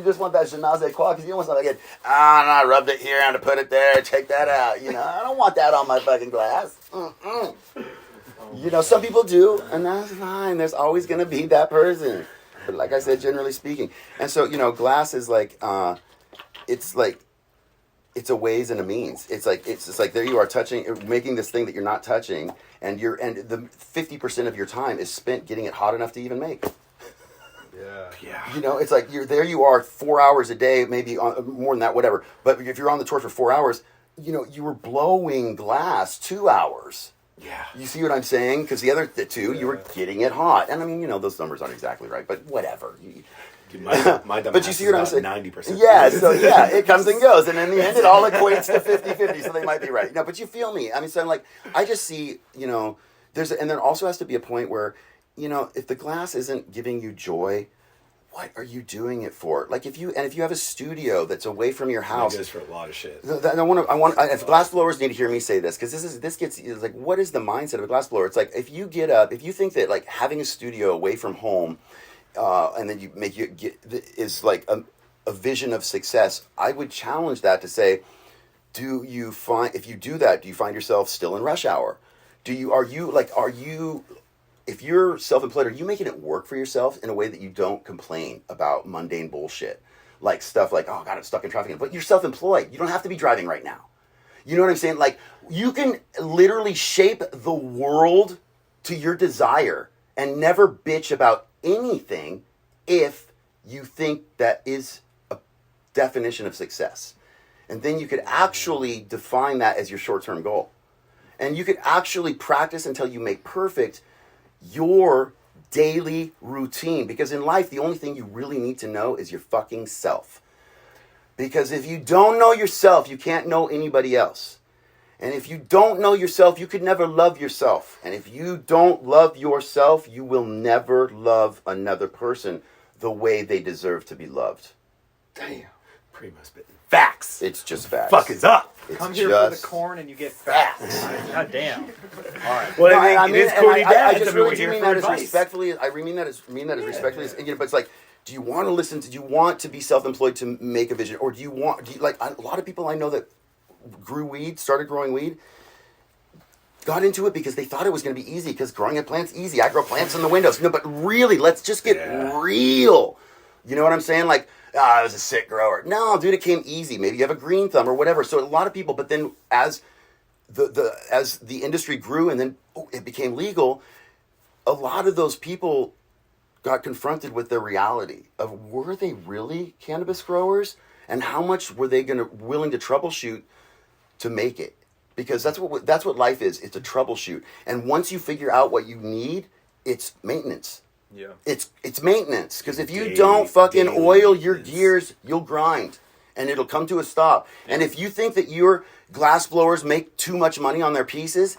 just want that je ne sais quoi, because you don't want something like, I rubbed it here and I put it there, check that out. I don't want that on my fucking glass. Some people do, and that's fine. There's always going to be that person. But like I said, generally speaking. And so, glass is like, it's it's a ways and a means. It's just like there you are making this thing that you're not touching, and the 50% of your time is spent getting it hot enough to even make. Yeah. You know, it's like you are 4 hours a day, maybe more than that, whatever. But if you're on the tour for 4 hours, you know, you were blowing glass 2 hours. Yeah. You see what I'm saying? Because the other two, you were getting it hot. And I mean, you know, those numbers aren't exactly right, but whatever. Dude, my but you see what I'm saying? 90%. Yeah, so yeah, it comes and goes. And in the end, it all equates to 50-50, so they might be right. No, but you feel me. I mean, so I'm like, I just see, you know, and there also has to be a point where, you know, if the glass isn't giving you joy, what are you doing it for? Like if you have a studio that's away from your house, That goes for a lot of shit. If glass blowers need to hear me say this, because it's like, what is the mindset of a glass blower? It's like if you think that like having a studio away from home, and then is like a vision of success, I would challenge that to say, if you do that, do you find yourself still in rush hour? If you're self-employed, are you making it work for yourself in a way that you don't complain about mundane bullshit? Like stuff like, oh God, I'm stuck in traffic. But you're self-employed. You don't have to be driving right now. You know what I'm saying? Like, you can literally shape the world to your desire and never bitch about anything if you think that is a definition of success. And then you could actually define that as your short-term goal. And you could actually practice until you make perfect your daily routine. Because in life, the only thing you really need to know is your fucking self. Because if you don't know yourself, you can't know anybody else. And if you don't know yourself, you could never love yourself. And if you don't love yourself, you will never love another person the way they deserve to be loved. Damn. PRIMO spitting facts. It's just facts. Fuck is up. Come here for the corn and you get facts. God damn. All right. Well, I mean, it's Corny I Dad. just really do mean that as respectfully. I mean that as respectfully. You know, but it's like, do you want to listen? Do you want to be self-employed to make a vision, or do you like a lot of people I know that started growing weed, got into it because they thought it was going to be easy because growing a plant's easy. I grow plants in the windows. No, but really, let's just get real. You know what I'm saying? Like, I was a sick grower. No, dude, it came easy. Maybe you have a green thumb or whatever. So a lot of people, but then as the industry grew and then it became legal, a lot of those people got confronted with the reality of, were they really cannabis growers? And how much were they willing to troubleshoot to make it? Because that's what life is. It's a troubleshoot. And once you figure out what you need, it's maintenance. Yeah. It's maintenance. Because if you don't fucking oil your gears, you'll grind. And it'll come to a stop. And if you think that your glass blowers make too much money on their pieces,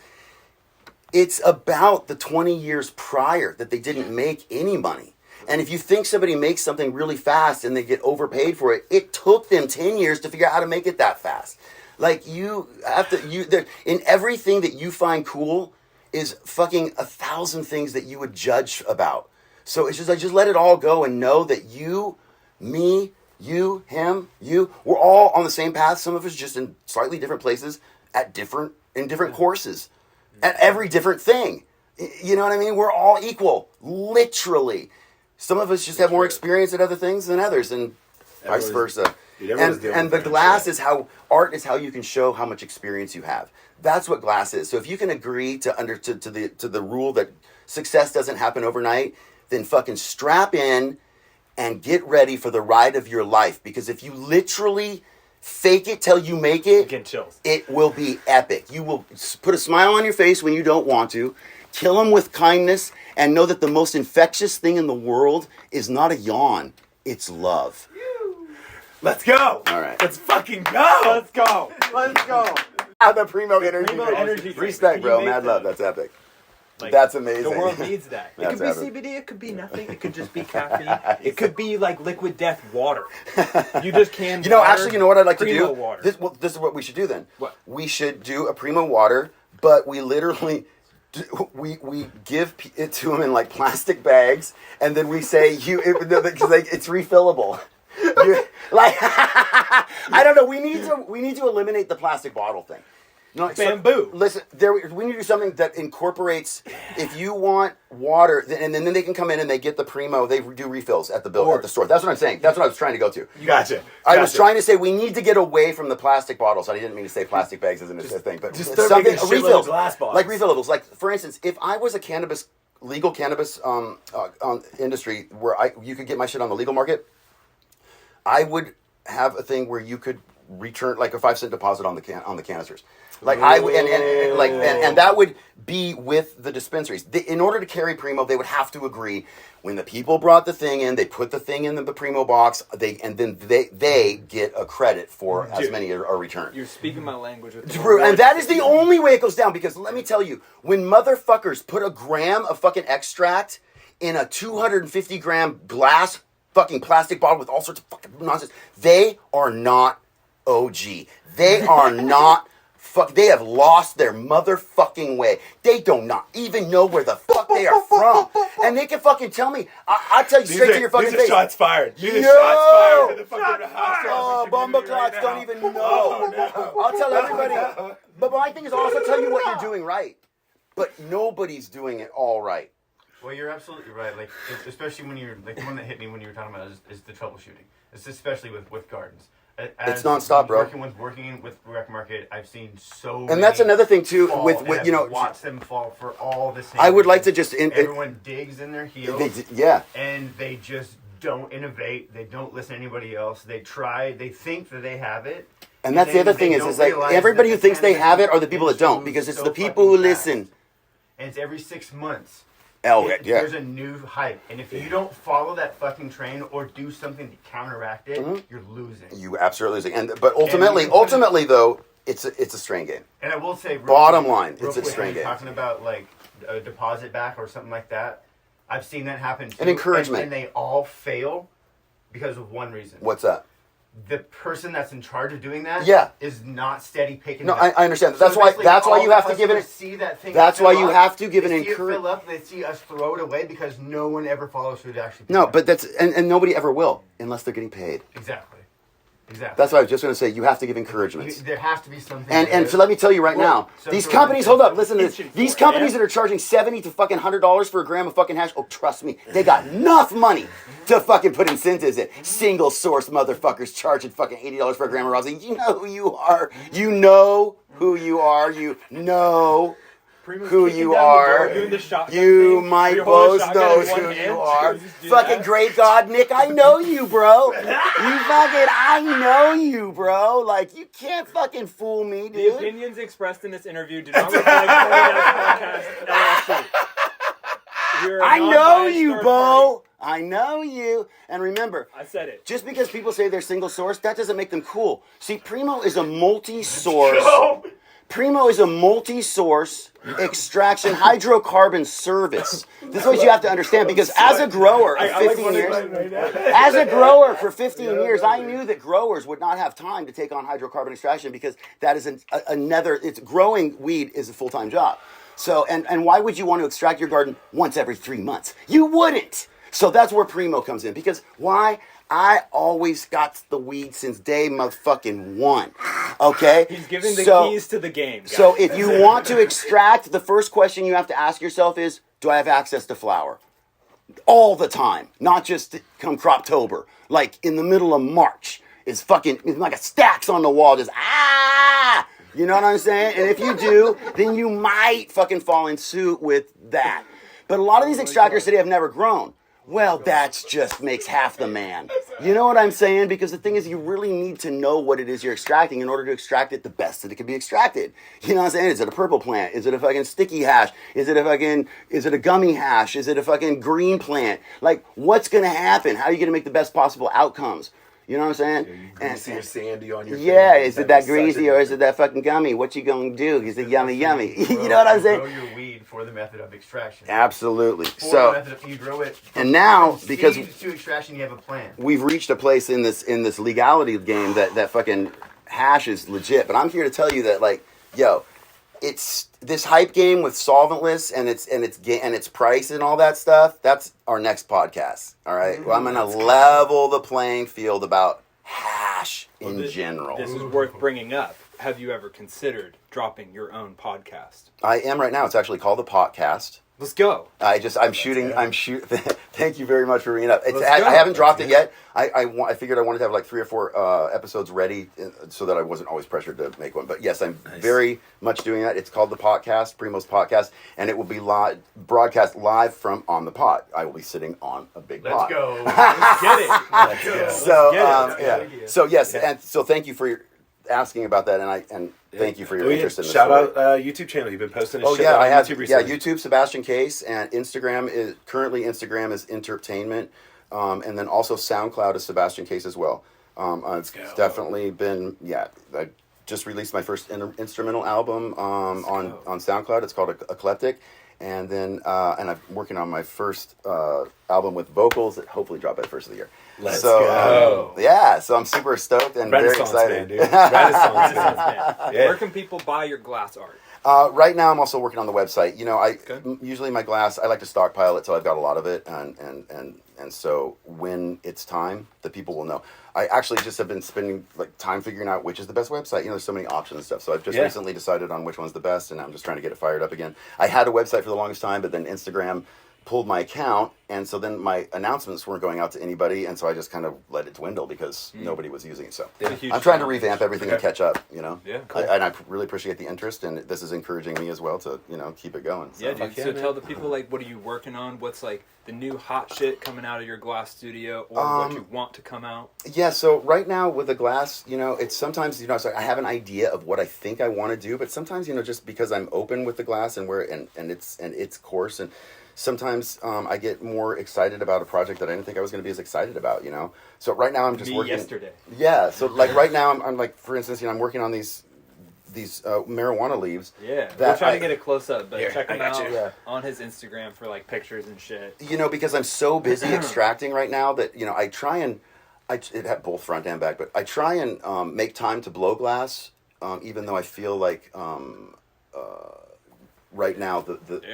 it's about the 20 years prior that they didn't make any money. And if you think somebody makes something really fast and they get overpaid for it, it took them 10 years to figure out how to make it that fast. Like, you have to, in everything that you find cool is fucking 1,000 things that you would judge about. So it's just like, just let it all go and know that you, me, you, him, you, we're all on the same path. Some of us just in slightly different places in different courses at every different thing. You know what I mean? We're all equal, literally. Some of us just have more experience at other things than others, and vice versa. And the glass is how art is how you can show how much experience you have. That's what glass is. So if you can agree to the rule that success doesn't happen overnight, then fucking strap in and get ready for the ride of your life. Because if you literally fake it till you make it, Getting chills. It will be epic. You will put a smile on your face when you don't want to. Kill them with kindness, and know that the most infectious thing in the world is not a yawn. It's love. Let's go. All right. Let's fucking go. Let's go. Let's go. The PRIMO energy. PRIMO energy drink. Respect, Can bro. you Mad make love. that? That's epic. Like, That's amazing. The world needs that. It That's could be CBD, it could be nothing, it could just be caffeine. It could be like liquid death water. You just can't. Actually, you know what I'd like to do? Water. This is what we should do then. What? We should do a PRIMO water, but we literally we give it to them in like plastic bags, and then we say it's refillable. I don't know. We need to eliminate the plastic bottle thing. No, bamboo. Listen, we need to do something that incorporates. If you want water, and then they can come in and they get the PRIMO. They do refills at the store. That's what I'm saying. That's what I was trying to go to. Gotcha. I was trying to say we need to get away from the plastic bottles. I didn't mean to say plastic bags isn't a thing, but just something refills, glass bottles. like refillables. Like for instance, if I was a legal cannabis industry where you could get my shit on the legal market, I would have a thing where you could return like a 5-cent deposit on the canisters. Like and that would be with the dispensaries. In order to carry PRIMO, they would have to agree. When the people brought the thing in, they put the thing in the PRIMO box. They get a credit for as many are returned. You're speaking my language. And that is the only way it goes down. Because let me tell you, when motherfuckers put a gram of fucking extract in a 250 gram glass fucking plastic bottle with all sorts of fucking nonsense, they are not OG. They are not. They have lost their motherfucking way. They do not even know where the fuck they are from. And they can fucking tell me. I'll tell you straight to your fucking face. Shots fired. Shots fired to the fucking house. Oh, bumbleclots don't even know. I'll tell everybody. But my thing is, I'll also tell you what you're doing right. But nobody's doing it all right. Well, you're absolutely right. Like, especially when you're, like, the one that hit me when you were talking about is the troubleshooting. It's especially with gardens. It's nonstop, bro. Working with rec market, I've seen so. And that's another thing too. With you know, watch them fall for all the same. I would like to just everyone digs in their heels. Yeah. And they just don't innovate. They don't listen to anybody else. They try. They think that they have it. And that's the other thing is like everybody who thinks they have it are the people that don't, because it's the people who listen. And it's every 6 months. Oh, yeah. There's a new hype, and if you don't follow that fucking train or do something to counteract it, you're losing. You absolutely losing. But ultimately though, it's a strain game. And I will say, bottom line, it's a strain game. Talking about like a deposit back or something like that, I've seen that happen too. And encouragement, and they all fail because of one reason. What's that? The person that's in charge of doing that is not steady picking it up. I understand. That's why you have to give it. That's why you have to give an encouragement. They see us throw it away because no one ever follows through to actually. No, but that's and nobody ever will unless they're getting paid. Exactly. That's what I was just going to say. You have to give encouragements. There has to be something. And so let me tell you right now, these companies. Hold up, listen to this. These companies that are charging $70 to fucking $100 for a gram of fucking hash. Oh, trust me, they got enough money to fucking put incentives in. Single source motherfuckers charging fucking $80 for a gram of rosin. You know who you are. You know who you are. You know who you are. You might both know who you are. Fucking great God, Nick, I know you, bro. I know you, bro. Like, you can't fucking fool me, dude. The opinions expressed in this interview do not reflect podcast LLC. I know you, Bo. I know you. And remember, I said it. Just because people say they're single source, that doesn't make them cool. See, PRIMO is a multi-source. PRIMO is a multi-source extraction hydrocarbon service. This is what you have to understand, because as a grower of 15 years, I knew that growers would not have time to take on hydrocarbon extraction, because that is growing weed is a full-time job. So, and why would you want to extract your garden once every 3 months? You wouldn't. So that's where PRIMO comes in, because why? I always got the weed since day motherfucking one. Okay? He's giving the keys to the game, guys. So if you want to extract, the first question you have to ask yourself is, do I have access to flower? All the time. Not just come Croptober. Like in the middle of March. It's like a stacks on the wall. Just, you know what I'm saying? And if you do, then you might fucking fall in suit with that. But a lot of these extractors today have never grown. Well, that just makes half the man. You know what I'm saying? Because the thing is, you really need to know what it is you're extracting in order to extract it the best that it can be extracted. You know what I'm saying? Is it a purple plant? Is it a fucking sticky hash? Is it a gummy hash? Is it a fucking green plant? Like, what's going to happen? How are you going to make the best possible outcomes? You know what I'm saying? Greasy or sandy on your is it that greasy or is it that fucking gummy? What you gonna do? Is it yummy? You know what I'm saying? Grow your weed for the method of extraction. Absolutely. You grow it. And now, because to extraction, you have a plan. We've reached a place in this legality game that fucking hash is legit. But I'm here to tell you that, like, yo, it's this hype game with solventless and its price and all that stuff. That's our next podcast. All right. Well, I'm gonna level the playing field about hash in general. This is worth bringing up. have you ever considered dropping your own podcast? I am right now. It's actually called The Podcast. Let's go. I'm shooting. Thank you very much for bringing it up. Let's I go. haven't dropped it yet. I figured I wanted to have like 3 or 4 episodes ready so that I wasn't always pressured to make one. But yes, I'm very much doing that. It's called The Podcast, Primo's Podcast, and it will be broadcast live from On the Pod. I will be sitting on a big pod. Let's go. Let's get it. Let's go. So So yes, and so thank you for asking about that, and thank you for your interest in this. Shout story. out YouTube channel. You've been posting. I have. YouTube recently. YouTube Sebastian Case, and Instagram is entertainment, and then also SoundCloud is Sebastian Case as well. It's definitely been I just released my first instrumental album on SoundCloud. It's called Eclectic. And then, and I'm working on my first album with vocals that hopefully drop by the first of the year. Let's go. So I'm super stoked and Renaissance very excited. Man, dude. Renaissance man. Yeah. Yeah. Where can people buy your glass art? Right now, I'm also working on the website. Usually my glass, I like to stockpile it, so I've got a lot of it, and so when it's time, the people will know. I actually just have been spending time figuring out which is the best website. There's so many options and stuff. So I've just recently decided on which one's the best, and I'm just trying to get it fired up again. I had a website for the longest time, but then Instagram pulled my account, and so then my announcements weren't going out to anybody, and so I just kind of let it dwindle because nobody was using it. So I'm trying to revamp everything and catch up. Yeah, cool. And I really appreciate the interest, and this is encouraging me as well to keep it going. So. Yeah, dude. So tell the people what are you working on? What's the new hot shit coming out of your glass studio, or what you want to come out? Yeah, so right now with the glass, it's sometimes so I have an idea of what I think I want to do, but sometimes just because I'm open with the glass and its course, and sometimes I get more excited about a project that I didn't think I was going to be as excited about. So right now I'm just working. Yesterday. Yeah, so right now I'm for instance, I'm working on these marijuana leaves. Yeah, we're trying to get a close up, but check him out on his Instagram for pictures and shit. Because I'm so busy extracting right now that I try and it had both front and back, but I try and make time to blow glass, even though I feel like right now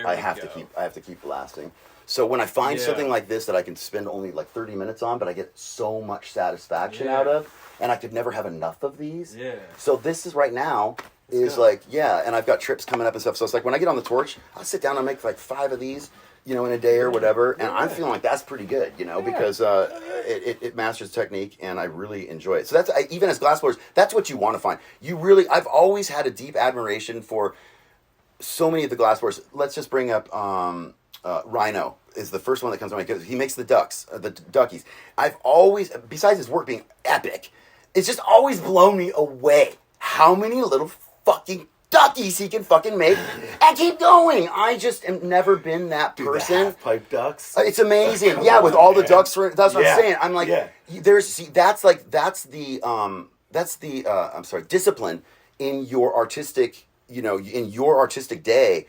I have to keep blasting. So when I find something like this that I can spend only 30 minutes on, but I get so much satisfaction out of, and I could never have enough of these. Yeah. So this is right now and I've got trips coming up and stuff. So it's when I get on the torch, I'll sit down and make 5 of these, in a day or whatever, and I'm feeling like that's pretty good, because it masters technique, and I really enjoy it. So that's even as glass blowers, that's what you want to find. I've always had a deep admiration for so many of the glass blowers. Let's just bring up Rhino is the first one that comes to mind because he makes the duckies. I've always, besides his work being epic, it's just always blown me away how many little fucking duckies he can fucking make and keep going. I just have never been that person. The half-pipe ducks. It's amazing. With all the ducks. That's what I'm saying. I'm that's the discipline in your artistic, in your artistic day,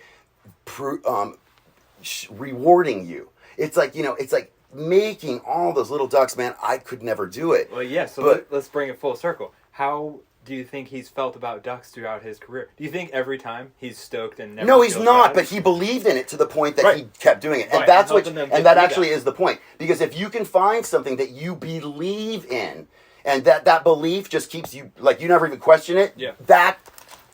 rewarding you. It's like making all those little ducks, man. I could never do it. Well, yeah. So let's bring it full circle. How do you think he's felt about ducks throughout his career? Do you think every time he's stoked and never? No, he's not. bad? But he believed in it to the point that he kept doing it, and that's that actually is the point. Because if you can find something that you believe in, and that belief just keeps you you never even question it. Yeah. That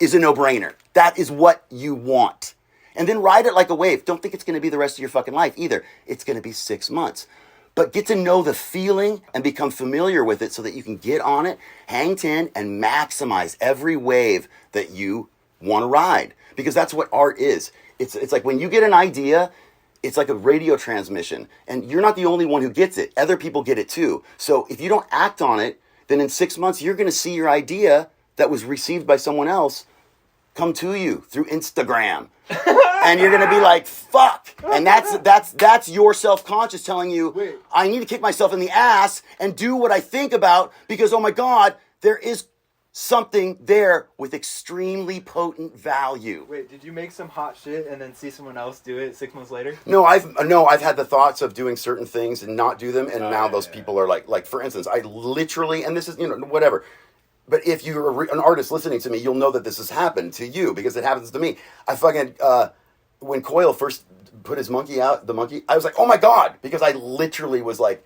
is a no-brainer. That is what you want. And then ride it like a wave. Don't think it's going to be the rest of your fucking life either. It's going to be 6 months. But get to know the feeling and become familiar with it so that you can get on it, hang 10, and maximize every wave that you want to ride. Because that's what art is. It's like when you get an idea, it's like a radio transmission. And you're not the only one who gets it. Other people get it too. So if you don't act on it, then in 6 months, you're going to see your idea that was received by someone else come to you through Instagram. And you're going to be like, fuck. And that's your self-conscious telling you, I need to kick myself in the ass and do what I think about because, oh my God, there is something there with extremely potent value. Wait, did you make some hot shit and then see someone else do it 6 months later? No, I've had the thoughts of doing certain things and not do them, and now those people are like, for instance, I literally, and this is, whatever. But if you're an artist listening to me, you'll know that this has happened to you because it happens to me. I fucking, when Coyle first put his monkey out, I was like, oh my God, because I literally was like,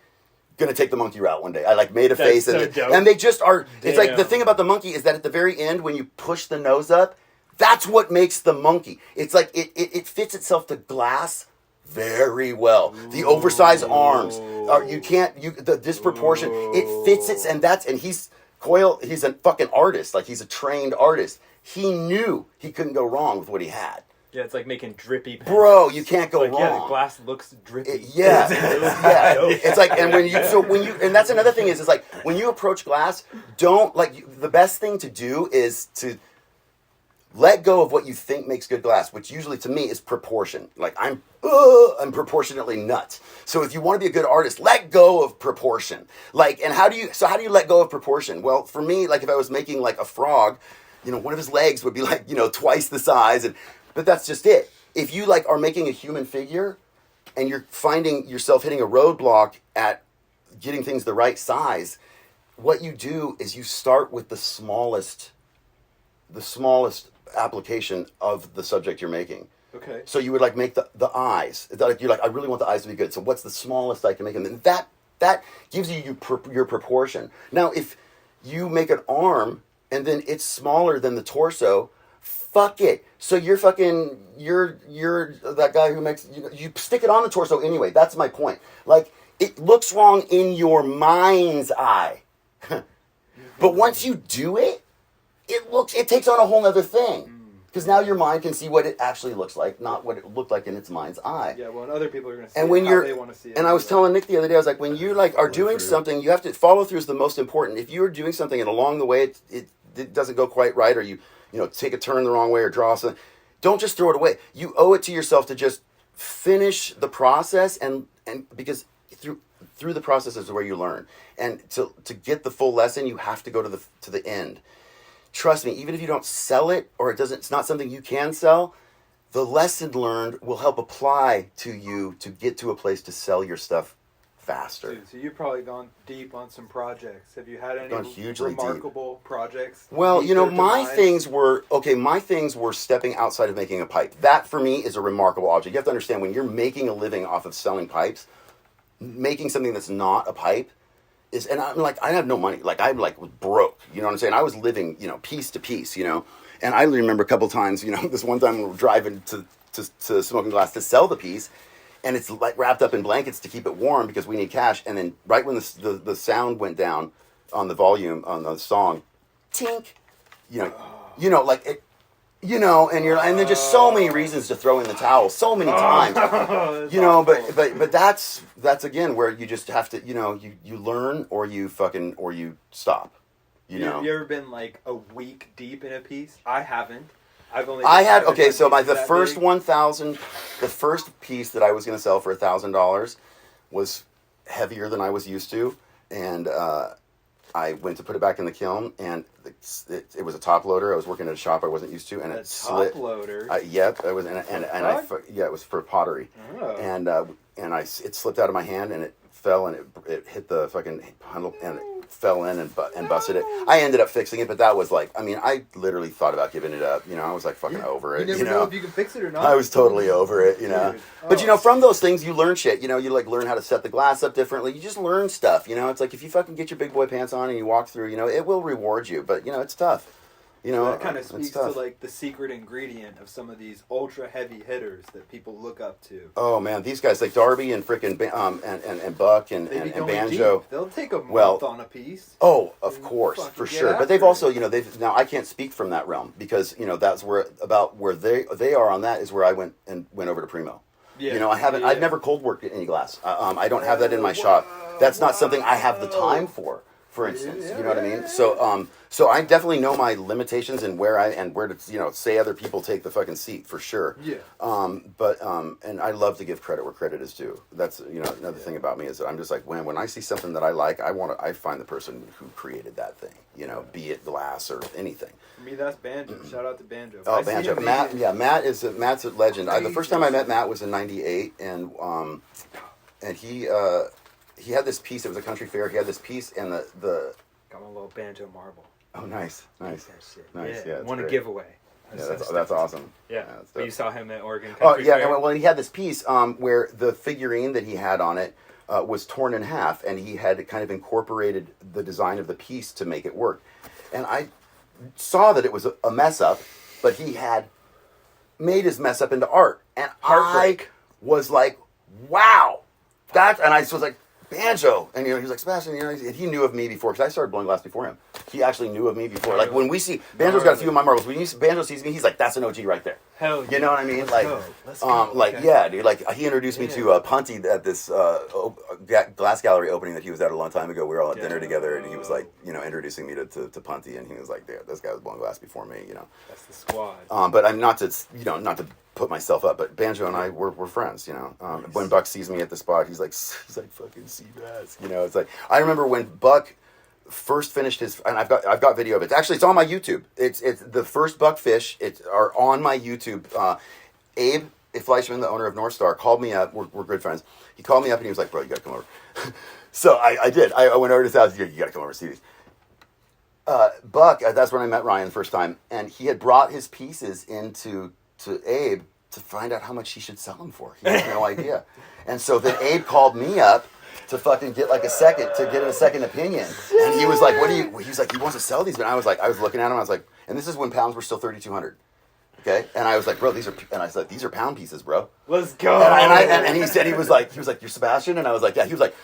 gonna take the monkey route one day. I like made a That's face, so and dope. and they just are. It's like the Damn. thing about the monkey is that at the very end, when you push the nose up, that's what makes the monkey. It's like it fits itself to glass very well. The oversized arms, the disproportion. It fits it, and he's Coyle. He's a fucking artist. Like he's a trained artist. He knew he couldn't go wrong with what he had. Yeah, it's like making drippy pens. Bro, you can't go wrong. Yeah, the glass looks drippy. Yeah. It's like, and and that's another thing is like, when you approach glass, the best thing to do is to let go of what you think makes good glass, which usually to me is proportion. Like I'm proportionately nuts. So if you want to be a good artist, let go of proportion. Like, and how do you let go of proportion? Well, for me, like if I was making like a frog, one of his legs would be like, twice the size, but that's just it. If you like are making a human figure and you're finding yourself hitting a roadblock at getting things the right size, what you do is you start with the smallest application of the subject you're making. Okay. So you would like make the eyes. You're like, I really want the eyes to be good. So what's the smallest I can make? And then that gives you your proportion. Now, if you make an arm and then it's smaller than the torso, fuck it. So you're that guy who makes, you stick it on the torso anyway. That's my point. Like, it looks wrong in your mind's eye. But once you do it, it takes on a whole other thing. Because now your mind can see what it actually looks like, not what it looked like in its mind's eye. Yeah, well, and other people are going to see and when how they want to see it. And I was telling Nick the other day, I was like, when you like are doing something, you have to follow through is the most important. If you are doing something and along the way it doesn't go quite right, or you take a turn the wrong way or draw something, don't just throw it away. You owe it to yourself to just finish the process, and because through the process is where you learn. And to get the full lesson, you have to go to the end. Trust me, even if you don't sell it or it's not something you can sell, the lesson learned will help apply to you to get to a place to sell your stuff faster. Dude, so you've probably gone deep on some projects. Have you had any Gone hugely remarkable projects? Well, my things were stepping outside of making a pipe. That for me is a remarkable object. You have to understand, when you're making a living off of selling pipes, making something that's not a pipe and I'm like, I have no money. Like, I'm like broke. You know what I'm saying? I was living, piece to piece, And I remember a couple times, this one time we were driving to Smoking Glass to sell the piece, and it's like wrapped up in blankets to keep it warm because we need cash. And then right when the sound went down on the volume on the song, tink, like it, and there's just so many reasons to throw in the towel so many times, but that's again where you just have to, you learn or you stop, You ever been like a week deep in a piece? I haven't. The first piece that I was going to sell for $1,000 was heavier than I was used to, and I went to put it back in the kiln, and it was a top loader. I was working at a shop I wasn't used to, and it slit. Top loader. Yep, it was, it was for pottery, and it slipped out of my hand, and it fell, and it hit the fucking handle, and it fell in and busted it. I ended up fixing it, but that was like, I literally thought about giving it up. I was like fucking over it. You never know if you can fix it or not. I was totally over it, Dude. But from those things you learn shit. You like learn how to set the glass up differently. You just learn stuff. It's like if you fucking get your big boy pants on and you walk through, it will reward you. But it's tough. That kind of speaks to like the secret ingredient of some of these ultra heavy hitters that people look up to. Oh man, these guys like Darby and frickin' and Buck and Banjo. Deep. They'll take a month on a piece. Oh, of course, for sure. But they've also, now I can't speak from that realm because that's where they are on that is where I went over to Primo. Yeah. I've never cold worked any glass. I don't have that in my shop. That's not something I have the time for instance. You know what I mean? So I definitely know my limitations and where to say other people take the fucking seat for sure. Yeah. And I love to give credit where credit is due. That's another thing about me is that I'm just like when I see something that I like, I find the person who created that thing. Be it glass or anything. For me, that's Banjo. Shout out to Banjo. Oh, Banjo. Matt's a legend. The first time I met Matt was in '98, and he had this piece. It was a country fair. He had this piece, and the got my little banjo marble. Oh, nice. That shit. Nice. Yeah. Won a giveaway. That's awesome. Yeah. You saw him at Oregon Country Fair? Well, he had this piece where the figurine that he had on it was torn in half, and he had kind of incorporated the design of the piece to make it work. And I saw that it was a mess up, but he had made his mess up into art. And Heartbreak. I was like, wow. And I was like, Banjo. And, he was like, Sebastian, and he knew of me before, because I started blowing glass before him. He actually knew of me before. Like, when we see, Banjo's got a few of my marbles. When Banjo sees me, he's like, that's an OG right there. Hell yeah. You know what I mean? Let's go. Okay. Yeah, dude. Like, he introduced me to Punty at this glass gallery opening that he was at a long time ago. We were all at dinner together, and he was like, introducing me to Punty, and he was like, "Dude, this guy was blowing glass before me." That's the squad. But I'm not to put myself up, but Banjo and I were friends. Nice. When Buck sees me at the spot, he's like fucking Seabass. It's like, I remember when Buck first finished his, and I've got video of it. Actually, it's on my YouTube. It's the first buck fish. Are on my YouTube. Abe Fleischman, the owner of North Star, called me up. We're good friends. He called me up and he was like, "Bro, you gotta come over." So I did. I went over to his house. You gotta come over and see these. Buck. That's when I met Ryan the first time, and he had brought his pieces to Abe to find out how much he should sell them for. He had no idea, and so then Abe called me up to fucking get a second opinion. And he was like, he was like, he wants to sell these. But I was looking at him, I was like, and this is when pounds were still 3,200. Okay. And I was like, bro, these are pound pieces, bro. Let's go. And he said, he was like, you're Sebastian? And I was like, yeah. He was like,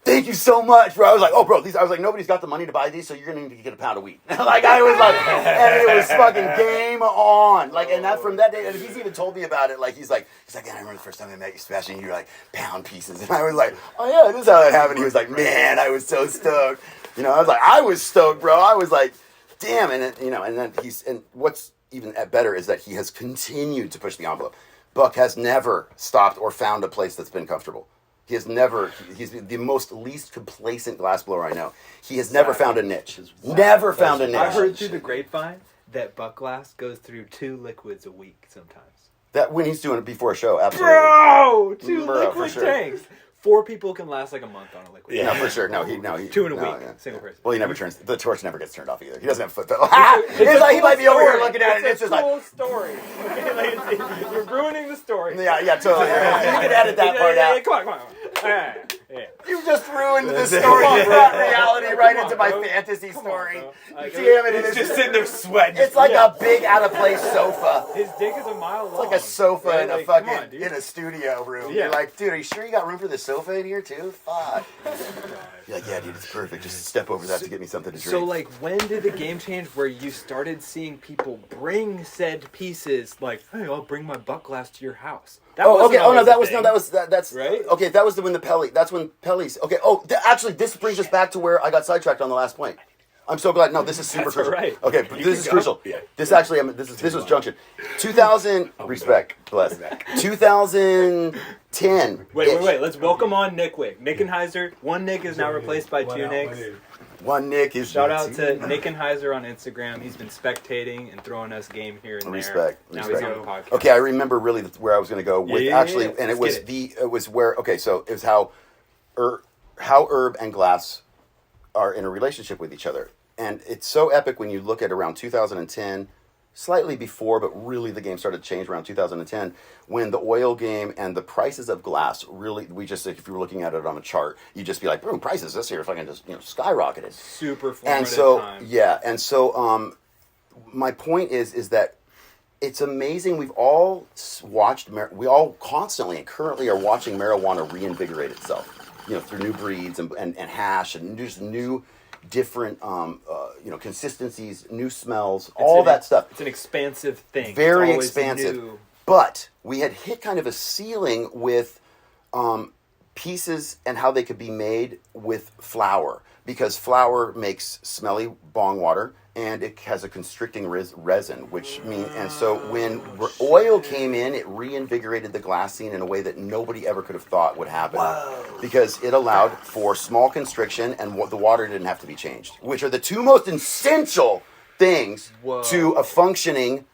thank you so much, bro. I was like, oh, bro, I was like, nobody's got the money to buy these, so you're going to need to get a pound a week. Like, I was like, and it was fucking game on. Like, and that from that day, and he's even told me about it. Like, he's like, man, I remember the first time I met you, Sebastian, you were like, pound pieces. And I was like, oh, yeah, this is how that happened. He was like, man, I was so stoked. I was stoked, bro. I was like, damn. And then and what's even better is that he has continued to push the envelope. Buck has never stopped or found a place that's been comfortable. He's the most least complacent glassblower I know. He has never found a niche. Never found a niche. I heard through the grapevine that Buck Glass goes through 2 liquids a week sometimes. That when he's doing it before a show, absolutely. Bro! 2 Bro, liquid tanks. 4 people can last like a month on a liquid. Yeah, for sure. No, he 2 in a week. Yeah. Single person. Well, he never turns. The torch never gets turned off either. He doesn't have a foot pedal. He might be over here looking at it. And it's just like story. You're ruining the story. Yeah, totally. You can edit that part out. Yeah, come on. Yeah. You just ruined the story. You brought reality right into my fantasy story. Damn it! It's just sitting there sweating. It's like a big out of place sofa. His dick is a mile long. It's like a sofa right? in a like, fucking in a studio room. Yeah. You're like, dude, are you sure you got room for the sofa in here too? Fuck. You're like, yeah, dude, it's perfect. Just step over that to get me something to drink. So, like, when did the game change where you started seeing people bring said pieces? Like, hey, I'll bring my buck glass to your house. That's right. Okay, that was when the Pelly. That's when Pelly's. Okay. Oh, actually, this brings us back to where I got sidetracked on the last point. I'm so glad. No, this is super crucial. Right. Okay, this is crucial. Yeah. This actually, this was junction. 2000. Respect, bless. 2010. Wait. Let's welcome on Nick Wick. Nickenheiser. One Nick is now replaced by 2 Nicks. One Nick is. Shout out to Nickenheiser on Instagram. He's been spectating and throwing us game here and there. Respect. Now he's on the podcast. Okay, I remember really where I was going to go with actually, and it was where. Okay, so it was how herb and glass are in a relationship with each other, and it's so epic when you look at around 2010. Slightly before, but really the game started to change around 2010 when the oil game and the prices of glass really, if you were looking at it on a chart, you'd just be like, boom, prices this year fucking just skyrocketed. Super formative time. My point is that it's amazing. We've all watched, we all constantly and currently are watching marijuana reinvigorate itself, through new breeds and hash and just new different consistencies, new smells, that stuff. It's an expansive thing. Very expansive. New. But we had hit kind of a ceiling with pieces and how they could be made with flour, because flour makes smelly bong water and it has a constricting resin, which means, and so when oil came in, it reinvigorated the glass scene in a way that nobody ever could have thought would happen. Whoa. Because it allowed for small constriction and the water didn't have to be changed, which are the 2 most essential things to a functioning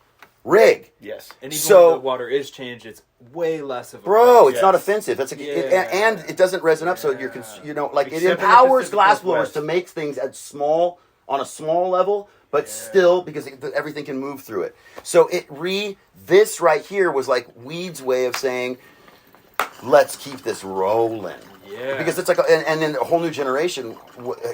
rig. Yes, and even when the water is changed, it's way less of a problem. It's not offensive. That's and it doesn't resin up, so it empowers glassblowers to make things on a small level, but still, because everything can move through it. So this right here was like Weed's way of saying, let's keep this rolling. Yeah. Because it's like, and then a whole new generation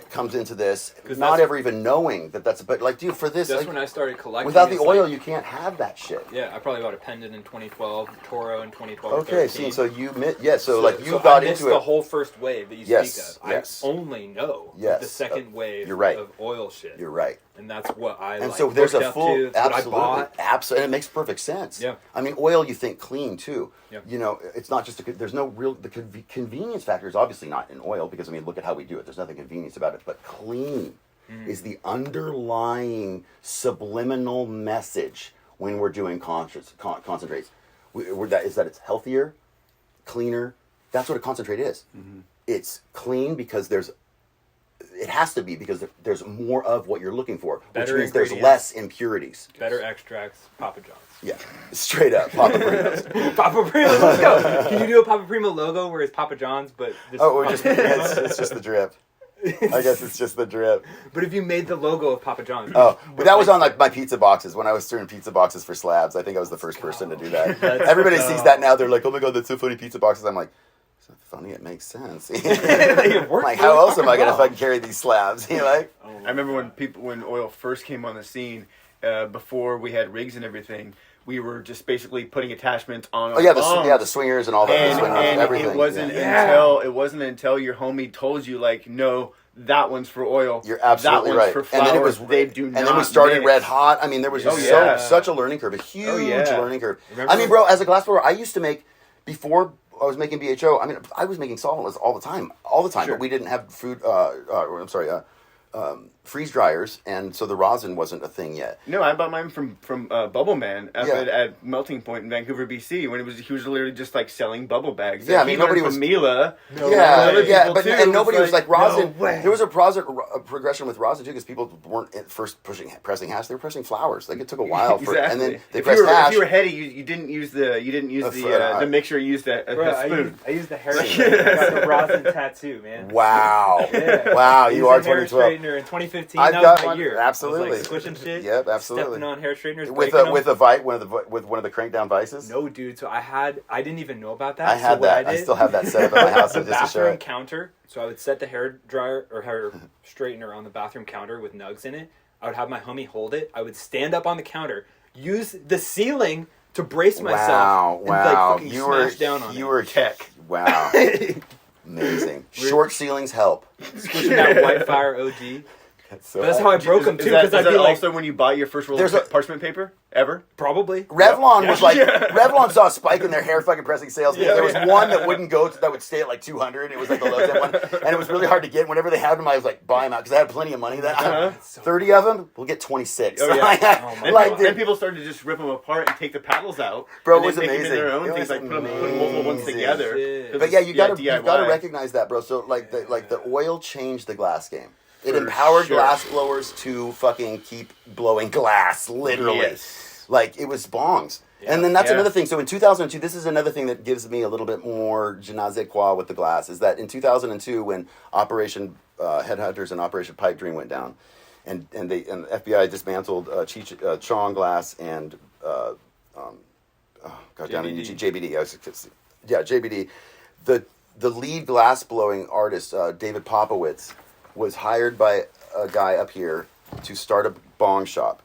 comes into this, not ever even knowing that's. But like, dude, for this, that's like, when I started collecting. Without the oil, you can't have that shit. Yeah, I probably bought a pendant in 2012, Toro in 2012. Okay, see, so you so like you so got I missed into the it. whole first wave that you speak of. Yes. I only know the second wave of oil shit. You're right. And that's what I and like. so there's a full absolutely, absolutely, and it makes perfect sense. Yeah. I mean, oil, you think clean too. Yeah. You know, it's not just there's no real convenience factor is obviously not in oil because I mean, look at how we do it. There's nothing convenience about it, but clean is the underlying subliminal message when we're doing concentrates. That it's healthier, cleaner. That's what a concentrate is. Mm-hmm. It's clean because it has to be because there's more of what you're looking for, which means there's less impurities. Better extracts, Papa John's. Yeah, straight up, Papa Primo's. Papa Primo's, let's go. Can you do a Papa Primo logo where it's Papa John's, but it's just the drip. I guess it's just the drip. But if you made the logo of Papa John's. Oh, but that was on like my pizza boxes when I was doing pizza boxes for slabs. I think I was the first person to do that. Everybody sees that now. They're like, "Oh my god, that's so funny, pizza boxes." I'm like, "It's not funny. It makes sense." Like, how else am I gonna fucking carry these slabs? You know, like. I remember when oil first came on the scene, before we had rigs and everything. We were just basically putting attachments on. The swingers and all that. And everything. It wasn't until your homie told you like, no, that one's for oil. You're absolutely that one's right. for flowers. They do not. And then we started mix. Red Hot. I mean, there was just such a learning curve, a huge learning curve. I mean, bro, as a glass blower, I used to make before I was making BHO. I mean, I was making solventless all the time. Sure. But we didn't have freeze dryers, and so the rosin wasn't a thing yet. No, I bought mine from Bubble Man at Melting Point in Vancouver, BC, when he was literally just like selling bubble bags. Yeah, I mean nobody was Mila. And nobody was like rosin. There was a progression with rosin too, because people weren't at first pressing hash; they were pressing flowers. Like it took a while and then they pressed hash. If you were heady, you didn't use the mixer. You used a spoon. I used the hair straightener. I got the rosin tattoo, man. Wow, yeah. Wow, you are 2012. Hair straightener in 2015. I've that got was my one, year. absolutely. I was, like, squishing shit. Yep, absolutely. Stepping on hair straighteners. With one of the crank down vices. No, dude. So I didn't even know about that. I had that. I still have that set up at my house. The bathroom counter. So I would set the hair dryer or hair straightener on the bathroom counter with nugs in it. I would have my homie hold it. I would stand up on the counter, use the ceiling to brace myself, and like fucking smash down on it. You were tech. Wow. Amazing. Short ceilings help. Squishing that white fire OG. That's how I broke them too. Is that also when you bought your first roll of parchment paper ever? Probably. Revlon was like Revlon saw a spike in their hair fucking pressing sales. There was one that wouldn't go that would stay at like 200. It was like the low temp one, and it was really hard to get. Whenever they had them, I was like, buy them out because I had plenty of money. 30 of them, we'll get 26. Then people started to just rip them apart and take the paddles out. Bro, it was amazing. Make them in their own things, like put multiple ones together. But yeah, you gotta recognize that, bro. So like the oil changed the glass game. It empowered glass blowers to fucking keep blowing glass, literally. Yes. Like, it was bongs. Yeah. And then that's another thing. So in 2002, this is another thing that gives me a little bit more je ne sais quoi with the glass, is that in 2002, when Operation Headhunters and Operation Pipe Dream went down, and the FBI dismantled Chong Glass and JBD. JBD. The lead glass blowing artist, David Popowitz, was hired by a guy up here to start a bong shop.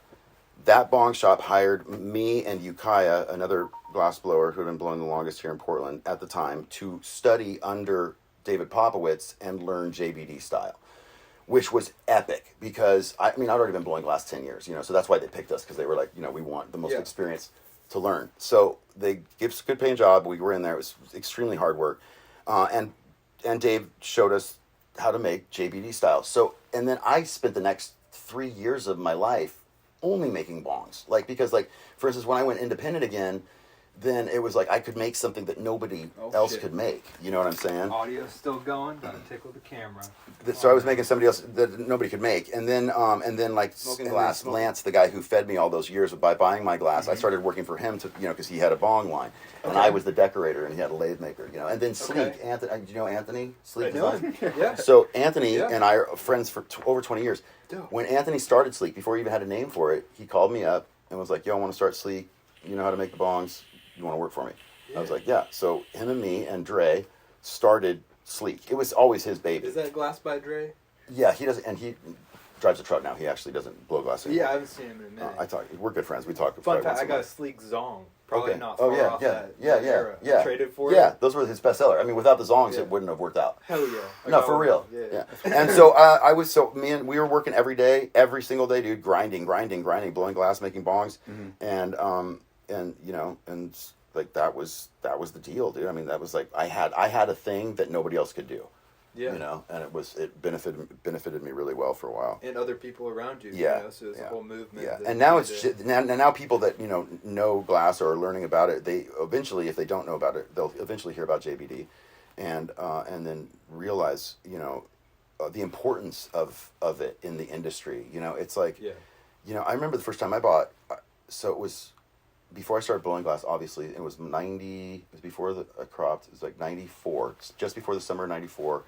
That bong shop hired me and Ukiah, another glassblower who had been blowing the longest here in Portland at the time, to study under David Popowitz and learn JBD style, which was epic because, I'd already been blowing glass 10 years, so that's why they picked us, because they were like, we want the most experience to learn. So they gave us a good paying job. We were in there. It was extremely hard work. And Dave showed us how to make JBD style. So, and then I spent the next 3 years of my life only making bongs. Because for instance, when I went independent again, then it was like I could make something that nobody else could make. You know what I'm saying? Audio's still going. Gotta tickle the camera. So I was making somebody else that nobody could make, and then Lance, the guy who fed me all those years by buying my glass, I started working for him to because he had a bong line, and I was the decorator, and he had a lathe maker. And then Sleek, Anthony, do you know Anthony? Sleek Design? Yeah. So Anthony and I are friends for over 20 years. When Anthony started Sleek, before he even had a name for it, he called me up and was like, "Yo, I want to start Sleek. You know how to make the bongs. You want to work for me?" I was like, "Yeah." So him and me and Dre started sleek. It was always his baby. Is that Glass by Dre? Yeah, he doesn't, and he drives a truck now. He actually doesn't blow glass anymore. Yeah, I haven't seen him in a minute. I talk. We're good friends. We talk. Fun once fact: a I got a month. sleek Zong. Probably not Oh far yeah, off yeah, that yeah, era. yeah. Traded for it. Yeah, those were his bestseller. I mean, without the Zongs, Yeah. it wouldn't have worked out. Hell yeah. I No, got for one. real. Yeah. And so we were working every day, every single day, dude, grinding, blowing glass, making bongs, and like that was the deal, dude. I mean, that was like I had a thing that nobody else could do. Yeah. You know, and it benefited me really well for a while. And other people around you. Yeah. You know, so it's a whole movement. Yeah, that and now needed it. now people that know glass or are learning about it, they eventually, if they don't know about it, they'll eventually hear about JBD, and then realize the importance of it in the industry. It's like I remember the first time I bought. So it was before I started blowing glass. Obviously, it was 90. It was before I cropped. It was like 94, just before the summer of 94.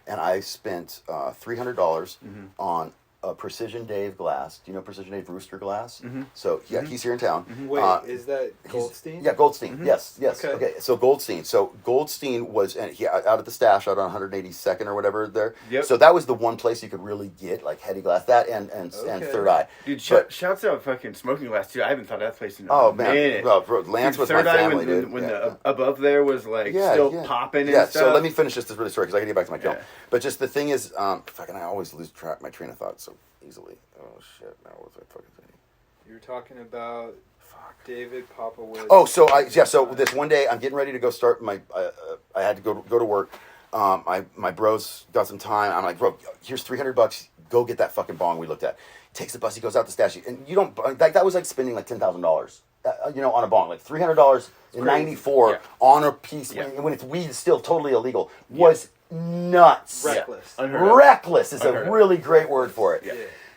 And I spent $300 on a Precision Dave glass. Do you know Precision Dave Rooster glass? So he's here in town. Wait, is that Goldstein? Yeah, Goldstein. Yes. Okay. So Goldstein was out at the stash out on 182nd or whatever there. Yep. So that was the one place you could really get like heady glass. That and Third Eye. Dude, shouts out fucking Smoking Glass too. I haven't thought of that place in a minute. Well, bro, Lance was my Third Eye family, when, dude. when the above there was like popping and stuff. So let me finish this really short because I got to get back to my kiln. Yeah. But just the thing is, I always lose my train of thought so easily. Oh shit! Now what was I fucking saying? You were talking about David Popowitz. Oh, so this one day I'm getting ready to go start my. I had to go to work. My bros got some time. I'm like, bro, here's $300. Go get that fucking bong we looked at. Takes the bus. He goes out to stash. And you don't that was like spending like $10,000. On a bong, like $300 in '94 on a piece when it's weed is still totally illegal was nuts. Reckless. Reckless is a really great word for it. Yeah.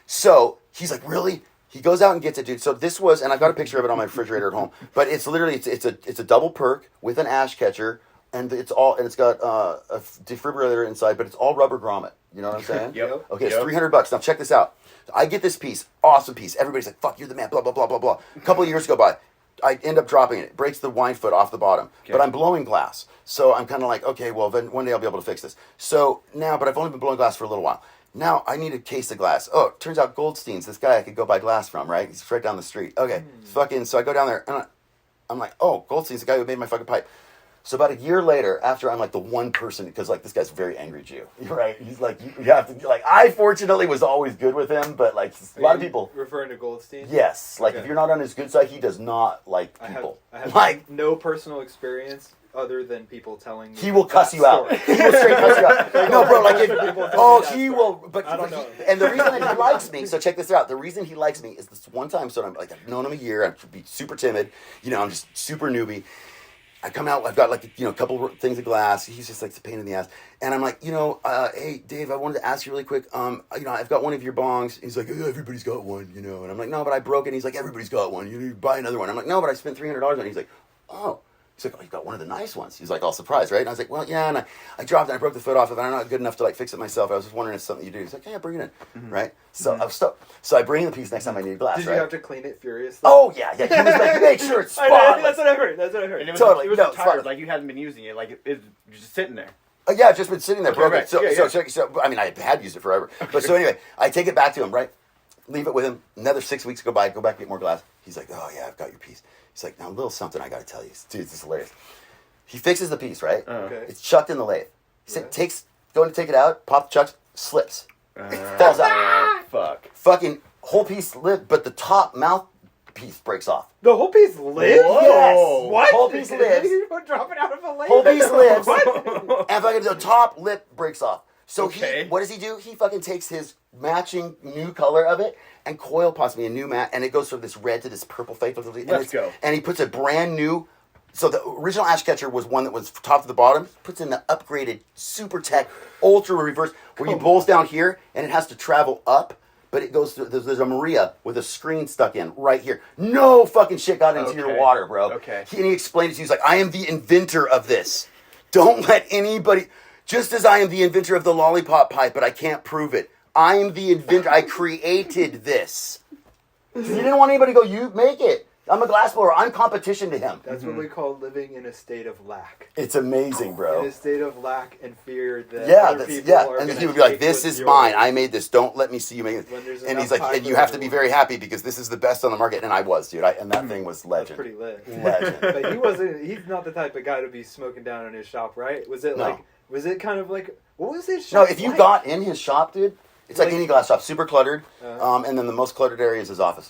So he's like, really? He goes out and gets it, dude. So this was, and I've got a picture of it on my refrigerator at home. But it's literally it's a double perk with an ash catcher, and it's got a defibrillator inside, but it's all rubber grommet. You know what I'm saying? Yep. Okay, it's $300. Now check this out. I get this piece, awesome piece. Everybody's like, "Fuck, you're the man." Blah blah blah blah blah. A couple of years go by. I end up dropping it. It breaks the wine foot off the bottom. Okay. But I'm blowing glass. So I'm kind of like, okay, well, then one day I'll be able to fix this. So now, but I've only been blowing glass for a little while. Now I need a case of glass. Oh, it turns out Goldstein's this guy I could go buy glass from, right? He's right down the street. Okay, so I go down there, and I'm like, oh, Goldstein's the guy who made my fucking pipe. So about a year later, after I'm like the one person, because like this guy's a very angry Jew, right? He's like, you have to, like, I fortunately was always good with him, but like a lot of people. Referring to Goldstein? Yes, like if you're not on his good side, he does not like people. I have like no personal experience other than people telling me. He will cuss you out. He will straight cuss you out. No, bro, like he will. But I don't know. And the reason that he likes me, so check this out. The reason he likes me is this one time. So I've known him a year. I'd be super timid. I'm just super newbie. I come out, I've got like, a couple of things of glass. He's just like, it's a pain in the ass. And I'm like, hey, Dave, I wanted to ask you really quick. I've got one of your bongs. He's like, everybody's got one, And I'm like, no, but I broke it. He's like, everybody's got one. You buy another one. I'm like, no, but I spent $300 on it. He's like, oh. He's like, oh, you got one of the nice ones. He's like, all surprised, right? And I was like, well, yeah. And I dropped it. I broke the foot off of it. I'm not good enough to like fix it myself. I was just wondering if it's something you do. He's like, yeah, bring it in, right? So I was stoked. So I bring in the piece next time I need glass, Did right? you have to clean it furiously? Oh, yeah. He was like, make sure it's spotless. That's what I heard. And it was, Totally. it was No, tired. fine. Like you hadn't been using it. Like it was just sitting there. Yeah, I've just been sitting there, broken. Right. So, I mean, I had used it forever. But so anyway, I take it back to him, right? Leave it with him. Another 6 weeks go by. I go back and get more glass. He's like, oh, yeah, I've got your piece. He's like, now, a little something I got to tell you. Dude, this is hilarious. He fixes the piece, right? Okay. It's chucked in the lathe. He said, going to take it out, pop the chuck, slips. Falls out. Fuck. Fucking whole piece lived, but the top mouth piece breaks off. The whole piece lives? Whoa. Yes. What? Whole piece lives. You drop it out of a lake? Whole piece lives. What? And fucking the top lip breaks off. So Okay. what does he do? He fucking takes his matching new color of it and coil pots me a new mat, and it goes from this red to this purple fake. Let's go. And he puts a brand new. So the original ash catcher was one that was top to the bottom. Puts in the upgraded super tech ultra reverse where he bowls down here and it has to travel up, but it goes through. There's a Maria with a screen stuck in right here. No fucking shit got into your water, bro. Okay. And he explained it to you. He's like, I am the inventor of this. Don't let anybody. Just as I am the inventor of the lollipop pipe, but I can't prove it. I am the inventor. I created this. He didn't want anybody to go, you make it. I'm a glassblower. I'm competition to him. That's what we call living in a state of lack. It's amazing, bro. In a state of lack and fear that other people are and gonna he would be like, take "This what's is yours." mine. I made this. Don't let me see you make it." When there's And he's enough like, pie "And you for have to be everyone. very happy because this is the best on the market." And I was, dude. And that thing was That's legend. pretty lit. Legend. But he wasn't. He's not the type of guy to be smoking down in his shop, right? Was it No. like? Was it kind of like? What was his No, shop? if you like? got in his shop, dude, it's like Like- any glass shop, super cluttered. Uh-huh. And then the most cluttered area is his office.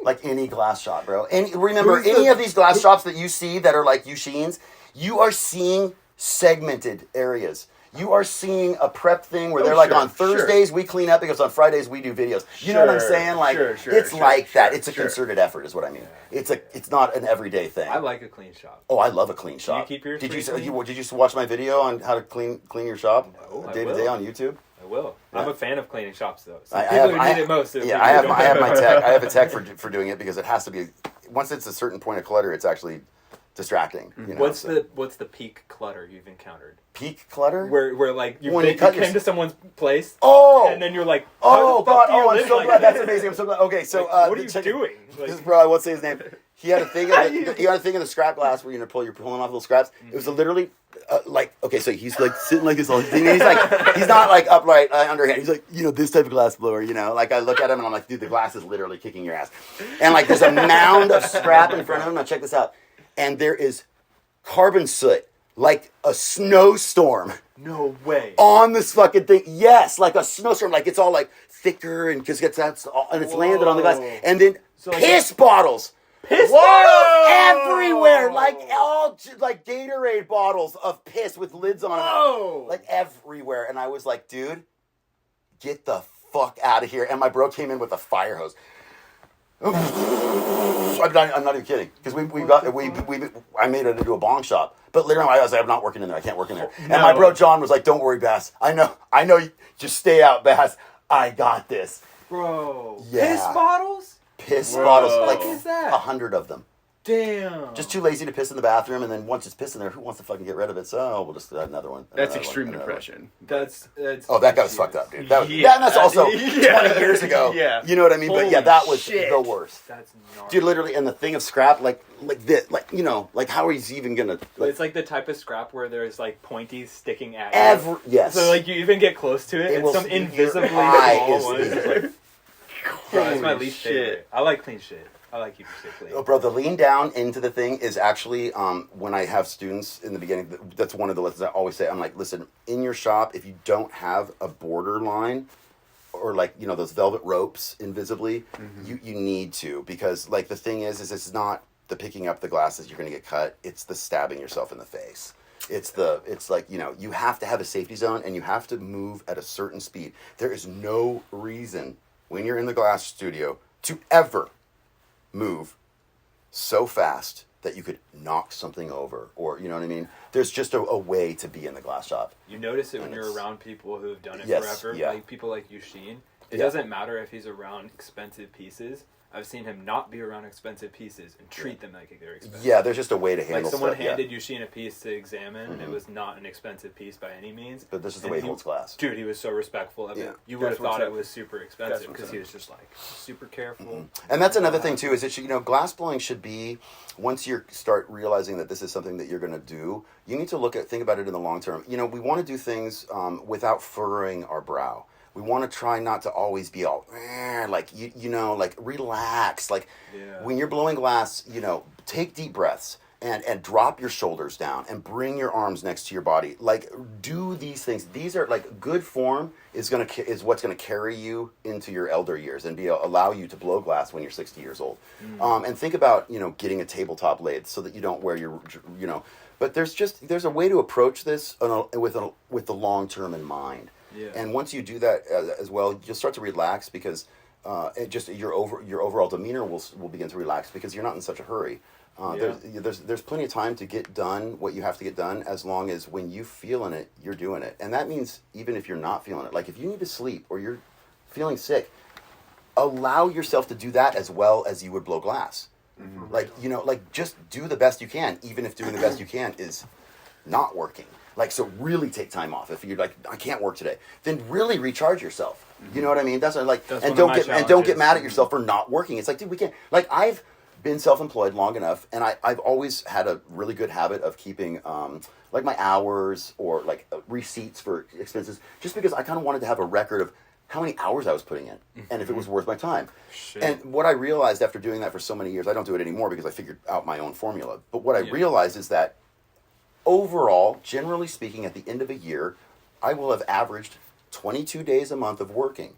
Like any glass shop, bro. And remember, Who's any the- of these glass shops that you see that are like Yushin's, you are seeing segmented areas. You are seeing a prep thing where they're like, sure, on Thursdays we clean up because on Fridays we do videos. You know what I'm Sure, saying? Like, sure, it's like that. sure, It's a sure. concerted effort, is what I mean. It's not an everyday thing. I like a clean shop. Oh, I love a clean shop. keep yours did you pretty clean? did you watch my video on how to clean your shop No, I day to day will. on YouTube? I will. I'm a fan of cleaning shops, though. So I people have, who I, need it most. are yeah, people I who have, don't. I have my tech. I have a tech for doing it because it has to be. Once it's a certain point of clutter, it's actually distracting. You know, What's so. the peak clutter you've encountered? Peak clutter? Where like you When you cut your- came to someone's place, Oh, and then you're like, oh how the fuck God! do you Oh, I'm live so like glad. that? That's amazing. I'm so glad. Okay, so Like, what are you doing? This Like, bro, I won't say his name. He had a thing. He had a thing in the scrap glass where you're pulling off little scraps. It was literally like, okay, so he's like sitting like this. He's like, he's not like upright, underhand. He's like, this type of glass blower. Like I look at him and I'm like, dude, the glass is literally kicking your ass. And like, there's a mound of scrap in front of him. Now check this out. And there is carbon soot, like a snowstorm. no way. On this fucking thing, yes, like a snowstorm, like it's all like thicker and because that's all, and it's landed on the glass, Whoa. and then So like piss bottles, Piss everywhere, like all like Gatorade bottles of piss with lids on Whoa. them, like everywhere. And I was like, dude, get the fuck out of here. And my bro came in with a fire hose. I'm not even kidding because I made it into a bong shop, but literally I was like, I'm not working in there. I can't work in there. And my bro John was like, don't worry, Bass. I know. Just stay out, Bass. I got this. Bro. Yeah. Piss bottles? Piss Whoa. bottles, What the like fuck is that? 100 of them. Damn. Just too lazy to piss in the bathroom, and then once it's pissed in there, who wants to fucking get rid of it? So we'll just add another one. That's another extreme one, another one. depression. That's Oh, that guy was fucked up, dude. That was, Yeah. and that's also Yeah. 20 years ago. Yeah. You know what I mean? But yeah, Holy that was shit. the worst. That's gnarly. Dude, literally, and the thing of scrap, like this, like, like how is he even gonna, like, It's like the type of scrap where there's like pointies sticking at you. yes. So like you even get close to it, It and will- some your invisibly eye small is- one is just like, bro, that's my Holy least shit. favorite. I like clean shit. I like keeping shit clean. Oh, bro, the lean down into the thing is actually, when I have students in the beginning, that's one of the lessons I always say. I'm like, listen, in your shop, if you don't have a border line or like, those velvet ropes invisibly, you need to, because like the thing is it's not the picking up the glasses you're going to get cut. It's the stabbing yourself in the face. It's like, you have to have a safety zone and you have to move at a certain speed. There is no reason when you're in the glass studio to ever move so fast that you could knock something over, or you know what I mean? There's just a way to be in the glass shop. You notice it when And you're it's- around people who have done it Yes, forever, yeah. like people like Yushin. It Yeah. doesn't matter if he's around expensive pieces. I've seen him not be around expensive pieces and treat them like they're expensive. Yeah, there's just a way to handle Like someone stuff. Yeah. handed Yushin a piece to examine, and it was not an expensive piece by any means. But this is the And way he holds glass. Dude, he was so respectful of Yeah. it. You would have That's what's thought it up. was super That's expensive what's because up. he was just like super careful. And that's another thing too, is that glass blowing should be, once you start realizing that this is something that you're going to do, you need to think about it in the long term. We want to do things without furrowing our brow. We want to try not to always be all like like relax. Like Yeah. when you're blowing glass, take deep breaths and drop your shoulders down and bring your arms next to your body. Like do these things. These are like good form is what's gonna carry you into your elder years and allow you to blow glass when you're 60 years old. And think about getting a tabletop lathe so that you don't wear your But there's a way to approach this with the long term in mind. Yeah. And once you do that as well, you'll start to relax because your overall demeanor will begin to relax because you're not in such a hurry. There's plenty of time to get done what you have to get done, as long as when you feeling it, you're doing it. And that means even if you're not feeling it, like if you need to sleep or you're feeling sick, allow yourself to do that as well as you would blow glass. Like just do the best you can, even if doing the best you can is not working. Like, so really take time off. If you're like, I can't work today, then really recharge yourself. You know what I mean? That's like, and don't get mad at yourself for not working. It's like, dude, we can't. Like, I've been self-employed long enough, and I've always had a really good habit of keeping like my hours or like receipts for expenses, just because I kind of wanted to have a record of how many hours I was putting in and if it was worth my time. Shit. And what I realized after doing that for so many years, I don't do it anymore because I figured out my own formula. But what I realized is that overall, generally speaking, at the end of a year, I will have averaged 22 days a month of working.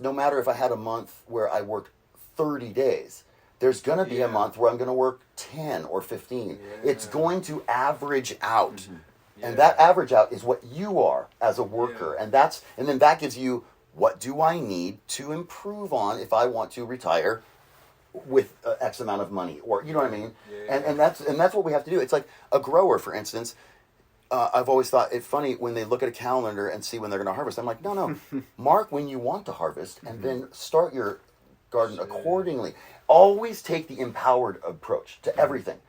No matter if I had a month where I worked 30 days, there's going to be a month where I'm going to work 10 or 15. Yeah. It's going to average out. And that average out is what you are as a worker. And then that gives you, what do I need to improve on if I want to retire with X amount of money, or you know what I mean? And that's what we have to do. It's like a grower, for instance. I've always thought it funny when they look at a calendar and see when they're going to harvest. I'm like, no, mark when you want to harvest, and then start your garden accordingly. Always take the empowered approach to everything.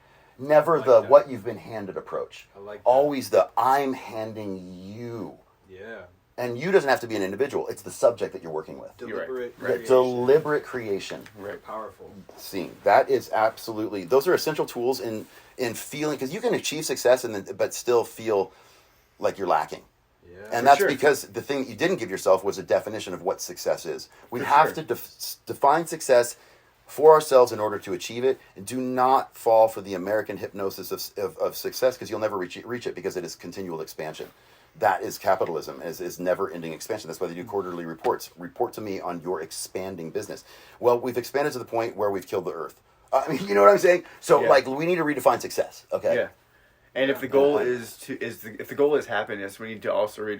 Never the what you've been handed approach. I like that. Always the I'm handing you. Yeah. And you doesn't have to be an individual. It's the subject that you're working with. Deliberate The creation. deliberate creation. Right. Powerful. Seeing that is absolutely, those are essential tools in feeling, because you can achieve success but still feel like you're lacking. Yeah. And that's because the thing that you didn't give yourself was a definition of what success is. We have to define success for ourselves in order to achieve it, and do not fall for the American hypnosis of success, because you'll never reach it because it is continual expansion. That is capitalism, is never-ending expansion. That's why they do quarterly reports. Report to me on your expanding business. Well, we've expanded to the point where we've killed the earth. I mean, you know what I'm saying? So, like, we need to redefine success. Okay. Yeah. And if the goal if the goal is happiness, we need to also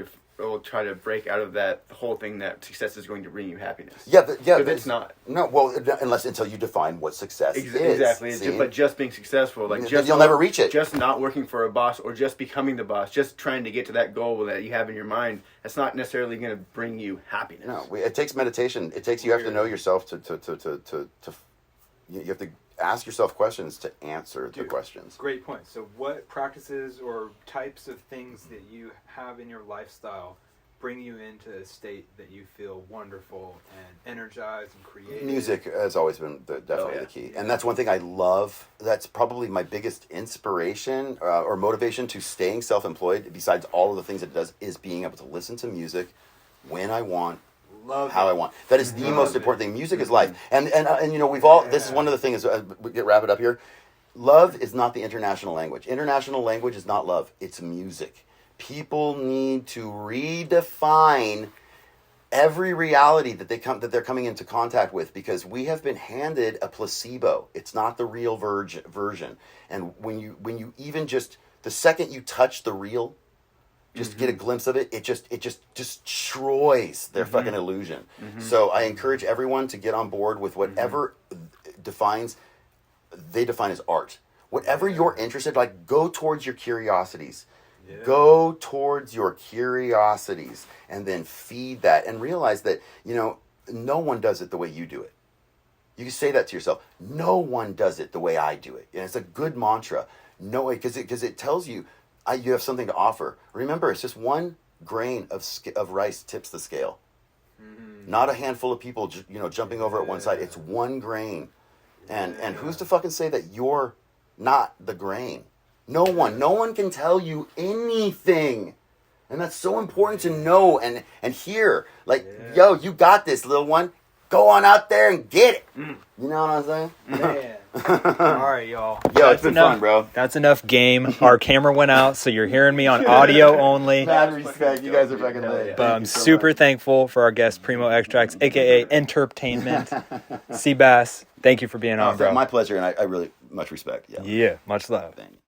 try to break out of that whole thing that success is going to bring you happiness. Because it's not. No, well, until you define what success is. Exactly. See? But just being successful, like you'll never reach it. Just not working for a boss, or just becoming the boss, just trying to get to that goal that you have in your mind. That's not necessarily going to bring you happiness. No, it takes meditation. It takes you have to know yourself to you have to ask yourself questions to answer the questions. Great point. So what practices or types of things that you have in your lifestyle bring you into a state that you feel wonderful and energized and creative? Music has always been definitely the key. And that's one thing I love. That's probably my biggest inspiration or motivation to staying self-employed, besides all of the things it does, is being able to listen to music when I want, how I want. That is the most important thing. Music is life. And you know, we've all, this is one of the things, we wrap it up here. Love is not the international language. International language is not love. It's music. People need to redefine every reality that they're coming into contact with, because we have been handed a placebo. It's not the real version. And when you even just, the second you touch the real, just get a glimpse of it, it just destroys their fucking illusion. So I encourage everyone to get on board with whatever they define as art. Whatever you're interested, like, go towards your curiosities. Yeah. Go towards your curiosities and then feed that, and realize that, you know, no one does it the way you do it. You can say that to yourself. No one does it the way I do it. And it's a good mantra. No, because it tells you you have something to offer. Remember, it's just one grain of rice tips the scale. Not a handful of people, jumping over at one side. It's one grain. And who's to fucking say that you're not the grain? No one can tell you anything. And that's so important to know and hear. Like, yo, you got this, little one. Go on out there and get it. You know what I'm saying? Man. All right, y'all. Yo, it's been fun, bro. That's enough game. Our camera went out, so you're hearing me on audio only. Mad respect. You guys are fucking lit. But I'm super thankful for our guest, PRIMO Extracts, a.k.a. Entertainment. Seabass, thank you for being on, bro. My pleasure, and I really much respect. Yeah, much love. Thank you.